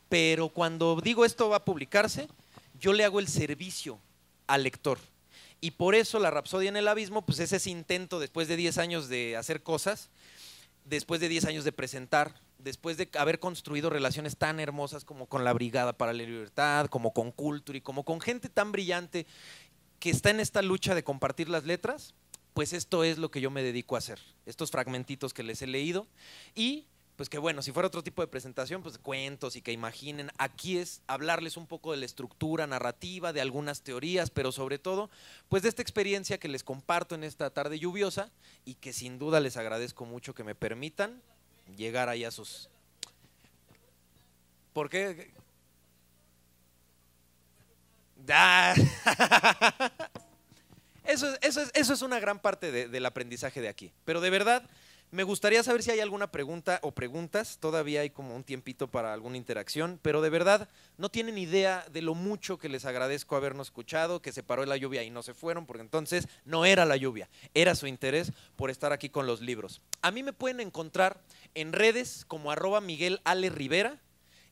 [SPEAKER 2] pero cuando digo esto va a publicarse, yo le hago el servicio al lector. Y por eso la Rapsodia en el Abismo, pues es ese intento después de 10 años de hacer cosas, después de 10 años de presentar, después de haber construido relaciones tan hermosas como con la Brigada para la Libertad, como con Cultura, como con gente tan brillante que está en esta lucha de compartir las letras, pues esto es lo que yo me dedico a hacer, estos fragmentitos que les he leído. Y pues que bueno, si fuera otro tipo de presentación, pues cuentos y que imaginen. Aquí es hablarles un poco de la estructura narrativa, de algunas teorías, pero sobre todo, pues de esta experiencia que les comparto en esta tarde lluviosa y que sin duda les agradezco mucho que me permitan llegar ahí a sus… ¿Por qué? Ah. Eso es una gran parte del aprendizaje de aquí, pero de verdad… Me gustaría saber si hay alguna pregunta o preguntas, todavía hay como un tiempito para alguna interacción, pero de verdad no tienen idea de lo mucho que les agradezco habernos escuchado, que se paró la lluvia y no se fueron, porque entonces no era la lluvia, era su interés por estar aquí con los libros. A mí me pueden encontrar en redes como @MiguelAleRivera,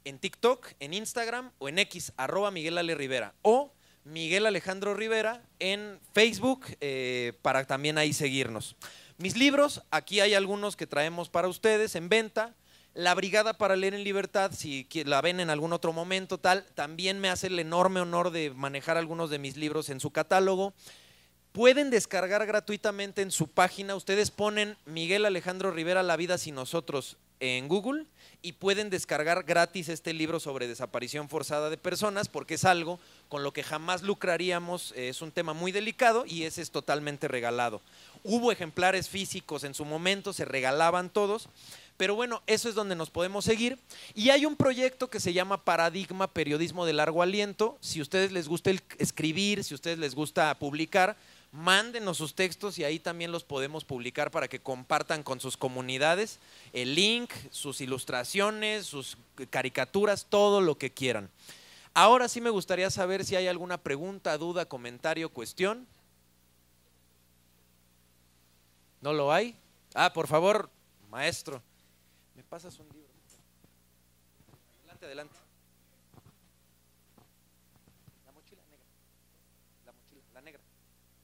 [SPEAKER 2] en TikTok, en Instagram o en X, @MiguelAleRivera o Miguel Alejandro Rivera en Facebook para también ahí seguirnos. Mis libros, aquí hay algunos que traemos para ustedes en venta. La Brigada para Leer en Libertad, si la ven en algún otro momento, tal, también me hace el enorme honor de manejar algunos de mis libros en su catálogo. Pueden descargar gratuitamente en su página, ustedes ponen Miguel Alejandro Rivera, La vida sin nosotros en Google y pueden descargar gratis este libro sobre desaparición forzada de personas porque es algo con lo que jamás lucraríamos, es un tema muy delicado y ese es totalmente regalado. Hubo ejemplares físicos en su momento, se regalaban todos, pero bueno, eso es donde nos podemos seguir. Y hay un proyecto que se llama Paradigma Periodismo de Largo Aliento. Si a ustedes les gusta escribir, si a ustedes les gusta publicar, mándenos sus textos y ahí también los podemos publicar para que compartan con sus comunidades el link, sus ilustraciones, sus caricaturas, todo lo que quieran. Ahora sí me gustaría saber si hay alguna pregunta, duda, comentario, cuestión. ¿No lo hay? Ah, por favor, maestro, ¿me pasas un libro? Adelante, adelante. La mochila negra. La negra.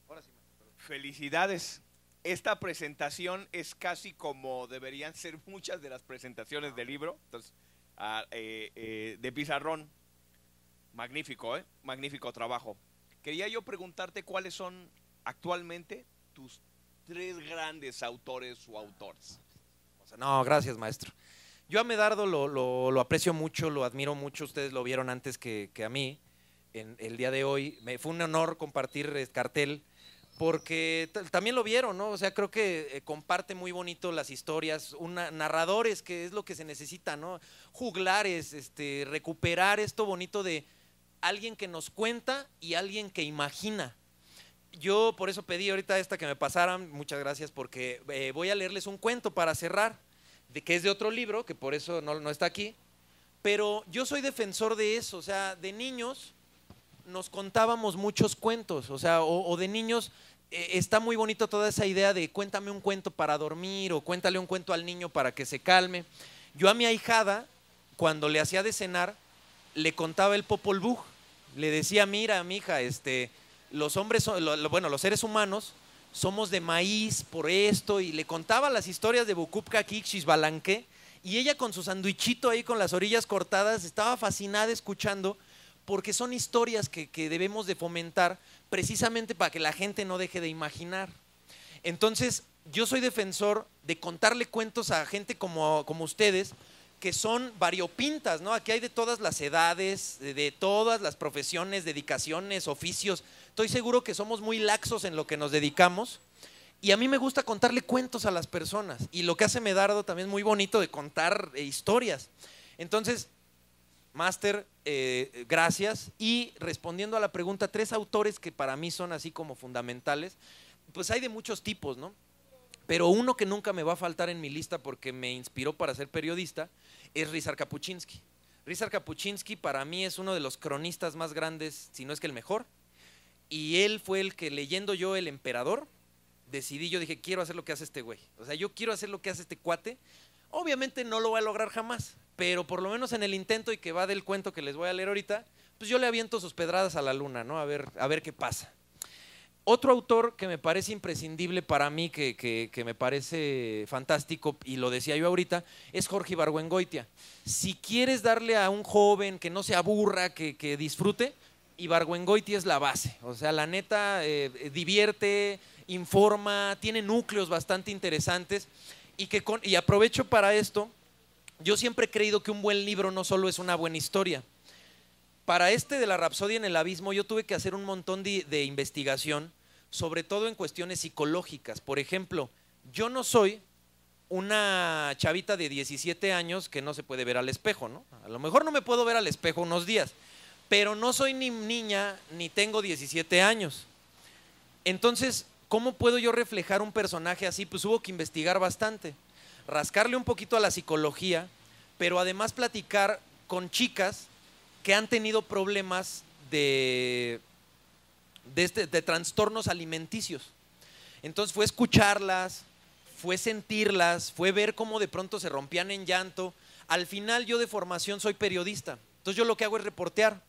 [SPEAKER 2] Ahora sí, maestro.
[SPEAKER 3] Felicidades. Esta presentación es casi como deberían ser muchas de las presentaciones del libro. Entonces, de pizarrón. Magnífico, magnífico trabajo. Quería yo preguntarte cuáles son actualmente tus 3 grandes autores o autores.
[SPEAKER 2] No, gracias, maestro. Yo a Medardo lo aprecio mucho, lo admiro mucho. Ustedes lo vieron antes que a mí, en el día de hoy. Me fue un honor compartir el cartel, porque también lo vieron, ¿no? O sea, creo que comparte muy bonito las historias, narradores, que es lo que se necesita, ¿no? Juglares, recuperar esto bonito de alguien que nos cuenta y alguien que imagina. Yo por eso pedí ahorita que me pasaran, muchas gracias, porque voy a leerles un cuento para cerrar, que es de otro libro, que por eso no está aquí, pero yo soy defensor de eso, o sea, de niños nos contábamos muchos cuentos, o sea, o de niños está muy bonito toda esa idea de cuéntame un cuento para dormir o cuéntale un cuento al niño para que se calme. Yo a mi ahijada, cuando le hacía de cenar, le contaba el Popol Vuh, le decía, mira, mija, los hombres, los seres humanos somos de maíz por esto, y le contaba las historias de Bukupka Kikshis Balanqué, y ella con su sandwichito ahí con las orillas cortadas estaba fascinada escuchando, porque son historias que debemos de fomentar precisamente para que la gente no deje de imaginar. Entonces, yo soy defensor de contarle cuentos a gente como ustedes, que son variopintas, ¿no? Aquí hay de todas las edades, de todas las profesiones, dedicaciones, oficios. Estoy seguro que somos muy laxos en lo que nos dedicamos y a mí me gusta contarle cuentos a las personas y lo que hace Medardo también es muy bonito de contar historias. Entonces, Máster, gracias. Y respondiendo a la pregunta, 3 autores que para mí son así como fundamentales, pues hay de muchos tipos, ¿no? Pero uno que nunca me va a faltar en mi lista porque me inspiró para ser periodista es Ryszard Kapuscinski. Ryszard Kapuscinski para mí es uno de los cronistas más grandes, si no es que el mejor, y él fue el que, leyendo yo El Emperador, decidí, yo dije, quiero hacer lo que hace este güey. O sea, yo quiero hacer lo que hace este cuate. Obviamente no lo voy a lograr jamás, pero por lo menos en el intento, y que va del cuento que les voy a leer ahorita, pues yo le aviento sus pedradas a la luna, ¿no? A ver qué pasa. Otro autor que me parece imprescindible para mí, que me parece fantástico, y lo decía yo ahorita, es Jorge Ibargüengoitia. Si quieres darle a un joven que no se aburra, que disfrute, Ibargüengoitia es la base. O sea, la neta, divierte, informa, tiene núcleos bastante interesantes, y aprovecho para esto, yo siempre he creído que un buen libro no solo es una buena historia. Para de la Rapsodia en el Abismo yo tuve que hacer un montón de investigación, sobre todo en cuestiones psicológicas. Por ejemplo, yo no soy una chavita de 17 años que no se puede ver al espejo, ¿no? A lo mejor no me puedo ver al espejo unos días, pero no soy ni niña ni tengo 17 años. Entonces, ¿cómo puedo yo reflejar un personaje así? Pues hubo que investigar bastante, rascarle un poquito a la psicología, pero además platicar con chicas que han tenido problemas de trastornos alimenticios. Entonces fue escucharlas, fue sentirlas, fue ver cómo de pronto se rompían en llanto. Al final yo de formación soy periodista, entonces yo lo que hago es reportear.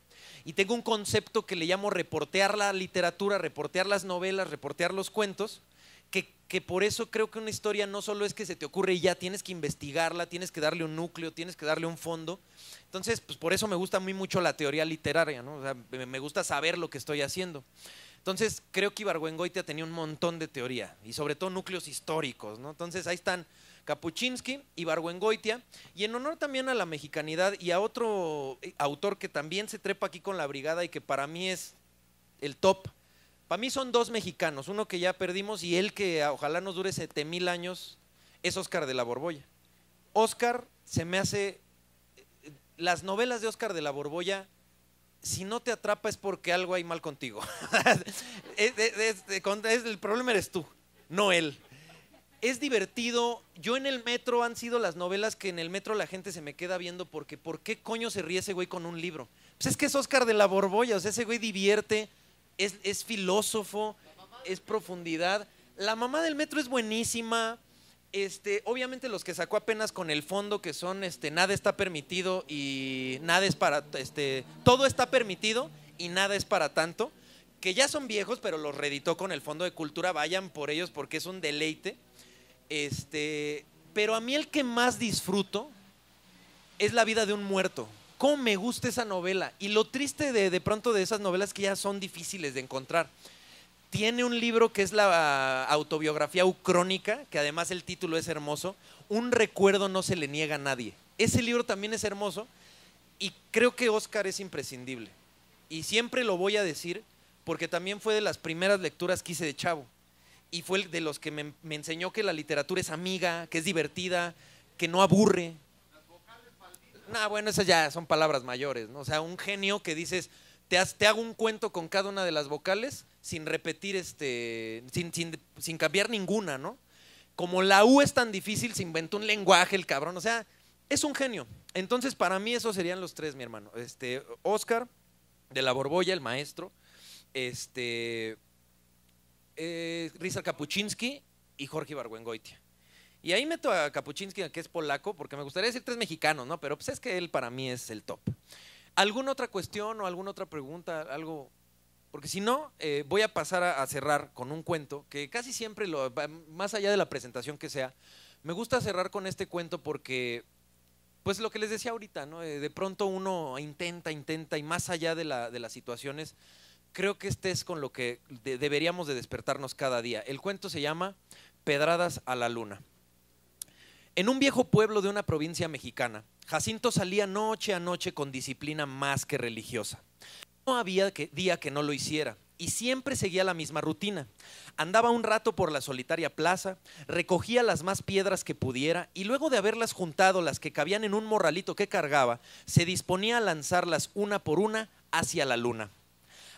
[SPEAKER 2] Y tengo un concepto que le llamo reportear la literatura, reportear las novelas, reportear los cuentos, que por eso creo que una historia no solo es que se te ocurre y ya, tienes que investigarla, tienes que darle un núcleo, tienes que darle un fondo. Entonces, pues por eso me gusta muy mucho la teoría literaria, ¿no? O sea, me gusta saber lo que estoy haciendo. Entonces, creo que Ibargüengoitia tenía un montón de teoría y sobre todo núcleos históricos, ¿no? Entonces, ahí están Kapuscinski, Ibargüengoitia, y en honor también a la mexicanidad y a otro autor que también se trepa aquí con la brigada y que para mí es el top. Para mí son 2 mexicanos, uno que ya perdimos y él que ojalá nos dure 7,000 años, es Óscar de la Borbolla. Óscar se me hace, las novelas de Óscar de la Borbolla, si no te atrapa es porque algo hay mal contigo. El problema eres tú, no él. Es divertido. Yo en el metro, han sido las novelas que en el metro la gente se me queda viendo porque ¿por qué coño se ríe ese güey con un libro? Pues es que es Óscar de la Borbolla, o sea, ese güey divierte, es filósofo, es profundidad. La mamá del metro es buenísima. Obviamente los que sacó apenas con el fondo, que son nada está permitido y nada es para todo está permitido y nada es para tanto, que ya son viejos, pero los reeditó con el Fondo de Cultura. Vayan por ellos porque es un deleite. Pero a mí el que más disfruto es La vida de un muerto. Cómo me gusta esa novela. Y lo triste de pronto de esas novelas que ya son difíciles de encontrar. Tiene un libro que es la autobiografía ucrónica, que además el título es hermoso. Un recuerdo no se le niega a nadie. Ese libro también es hermoso y creo que Óscar es imprescindible. Y siempre lo voy a decir porque también fue de las primeras lecturas que hice de chavo. Y fue el de los que me enseñó que la literatura es amiga, que es divertida, que no aburre. No, bueno, esas ya son palabras mayores, ¿no? O sea, un genio que dices, te hago un cuento con cada una de las vocales sin repetir, sin cambiar ninguna, ¿no? Como la U es tan difícil, se inventó un lenguaje el cabrón, o sea, es un genio. Entonces, para mí esos serían los 3, mi hermano. Óscar de la Borbolla, el maestro, Ryszard Kapuscinski y Jorge Ibargüengoitia. Y ahí meto a Kapuscinski, que es polaco, porque me gustaría decir 3 mexicanos, ¿no? Pero pues es que él para mí es el top. ¿Alguna otra cuestión o alguna otra pregunta? Algo, porque si no, voy a pasar a cerrar con un cuento que casi siempre, más allá de la presentación que sea, me gusta cerrar con este cuento porque pues lo que les decía ahorita, ¿no? De pronto uno intenta y más allá de las situaciones, creo que este es con lo que deberíamos de despertarnos cada día. El cuento se llama Pedradas a la Luna. En un viejo pueblo de una provincia mexicana, Jacinto salía noche a noche con disciplina más que religiosa. No había día que no lo hiciera y siempre seguía la misma rutina. Andaba un rato por la solitaria plaza, recogía las más piedras que pudiera y luego de haberlas juntado las que cabían en un morralito que cargaba, se disponía a lanzarlas una por una hacia la luna.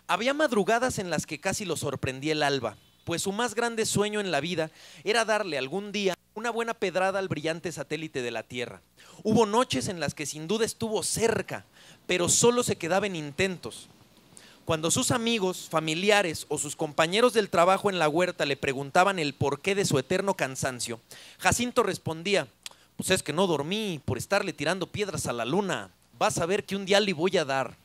[SPEAKER 2] Había madrugadas en las que casi lo sorprendía el alba, pues su más grande sueño en la vida era darle algún día una buena pedrada al brillante satélite de la Tierra. Hubo noches en las que sin duda estuvo cerca, pero solo se quedaba en intentos. Cuando sus amigos, familiares o sus compañeros del trabajo en la huerta le preguntaban el porqué de su eterno cansancio, Jacinto respondía: pues es que no dormí por estarle tirando piedras a la luna. Vas a ver que un día le voy a dar.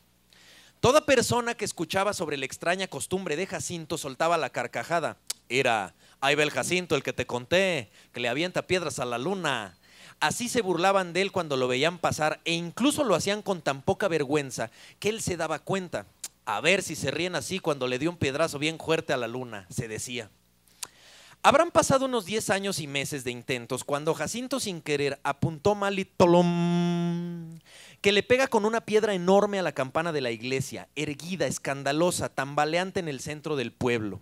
[SPEAKER 2] Toda persona que escuchaba sobre la extraña costumbre de Jacinto soltaba la carcajada. Era: ahí va el Jacinto, el que te conté, que le avienta piedras a la luna. Así se burlaban de él cuando lo veían pasar e incluso lo hacían con tan poca vergüenza que él se daba cuenta. A ver si se ríen así cuando le dio un piedrazo bien fuerte a la luna, se decía. Habrán pasado unos 10 años y meses de intentos cuando Jacinto sin querer apuntó mal y tolom, que le pega con una piedra enorme a la campana de la iglesia, erguida, escandalosa, tambaleante en el centro del pueblo.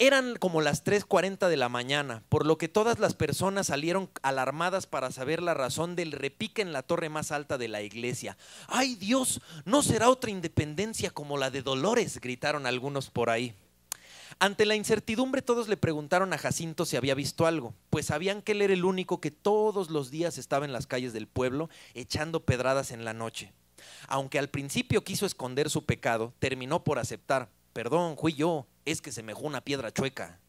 [SPEAKER 2] Eran como las 3:40 de la mañana, por lo que todas las personas salieron alarmadas para saber la razón del repique en la torre más alta de la iglesia. ¡Ay Dios! ¿No será otra independencia como la de Dolores?, gritaron algunos por ahí. Ante la incertidumbre todos le preguntaron a Jacinto si había visto algo, pues sabían que él era el único que todos los días estaba en las calles del pueblo echando pedradas en la noche. Aunque al principio quiso esconder su pecado, terminó por aceptar: perdón, fui yo, es que se me dejó una piedra chueca.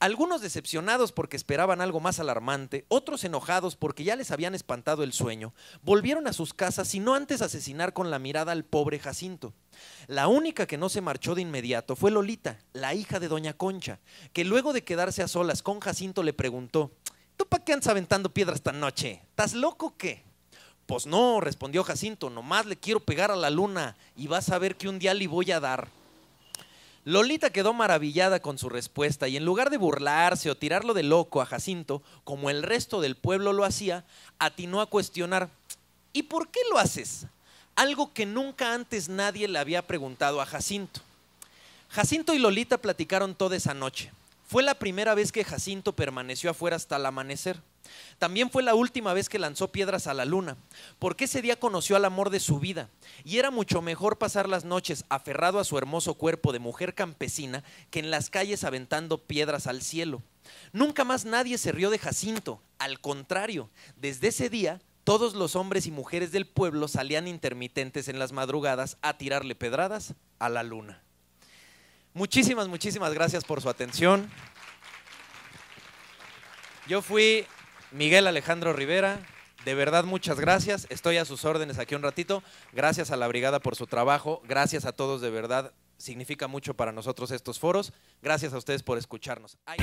[SPEAKER 2] Algunos decepcionados porque esperaban algo más alarmante, otros enojados porque ya les habían espantado el sueño, volvieron a sus casas sin no antes asesinar con la mirada al pobre Jacinto. La única que no se marchó de inmediato fue Lolita, la hija de doña Concha, que luego de quedarse a solas con Jacinto le preguntó: ¿tú para qué andas aventando piedras esta noche? ¿Estás loco o qué? Pues no, respondió Jacinto, nomás le quiero pegar a la luna y vas a ver que un día le voy a dar. Lolita quedó maravillada con su respuesta y en lugar de burlarse o tirarlo de loco a Jacinto, como el resto del pueblo lo hacía, atinó a cuestionar: ¿y por qué lo haces? Algo que nunca antes nadie le había preguntado a Jacinto. Jacinto y Lolita platicaron toda esa noche. Fue la primera vez que Jacinto permaneció afuera hasta el amanecer. También fue la última vez que lanzó piedras a la luna, porque ese día conoció al amor de su vida y era mucho mejor pasar las noches aferrado a su hermoso cuerpo de mujer campesina que en las calles aventando piedras al cielo. Nunca más nadie se rió de Jacinto, al contrario, desde ese día todos los hombres y mujeres del pueblo salían intermitentes en las madrugadas a tirarle pedradas a la luna. Muchísimas gracias por su atención. Yo fui Miguel Alejandro Rivera, de verdad muchas gracias, estoy a sus órdenes aquí un ratito, gracias a la brigada por su trabajo, gracias a todos, de verdad, significa mucho para nosotros estos foros, gracias a ustedes por escucharnos. Ay.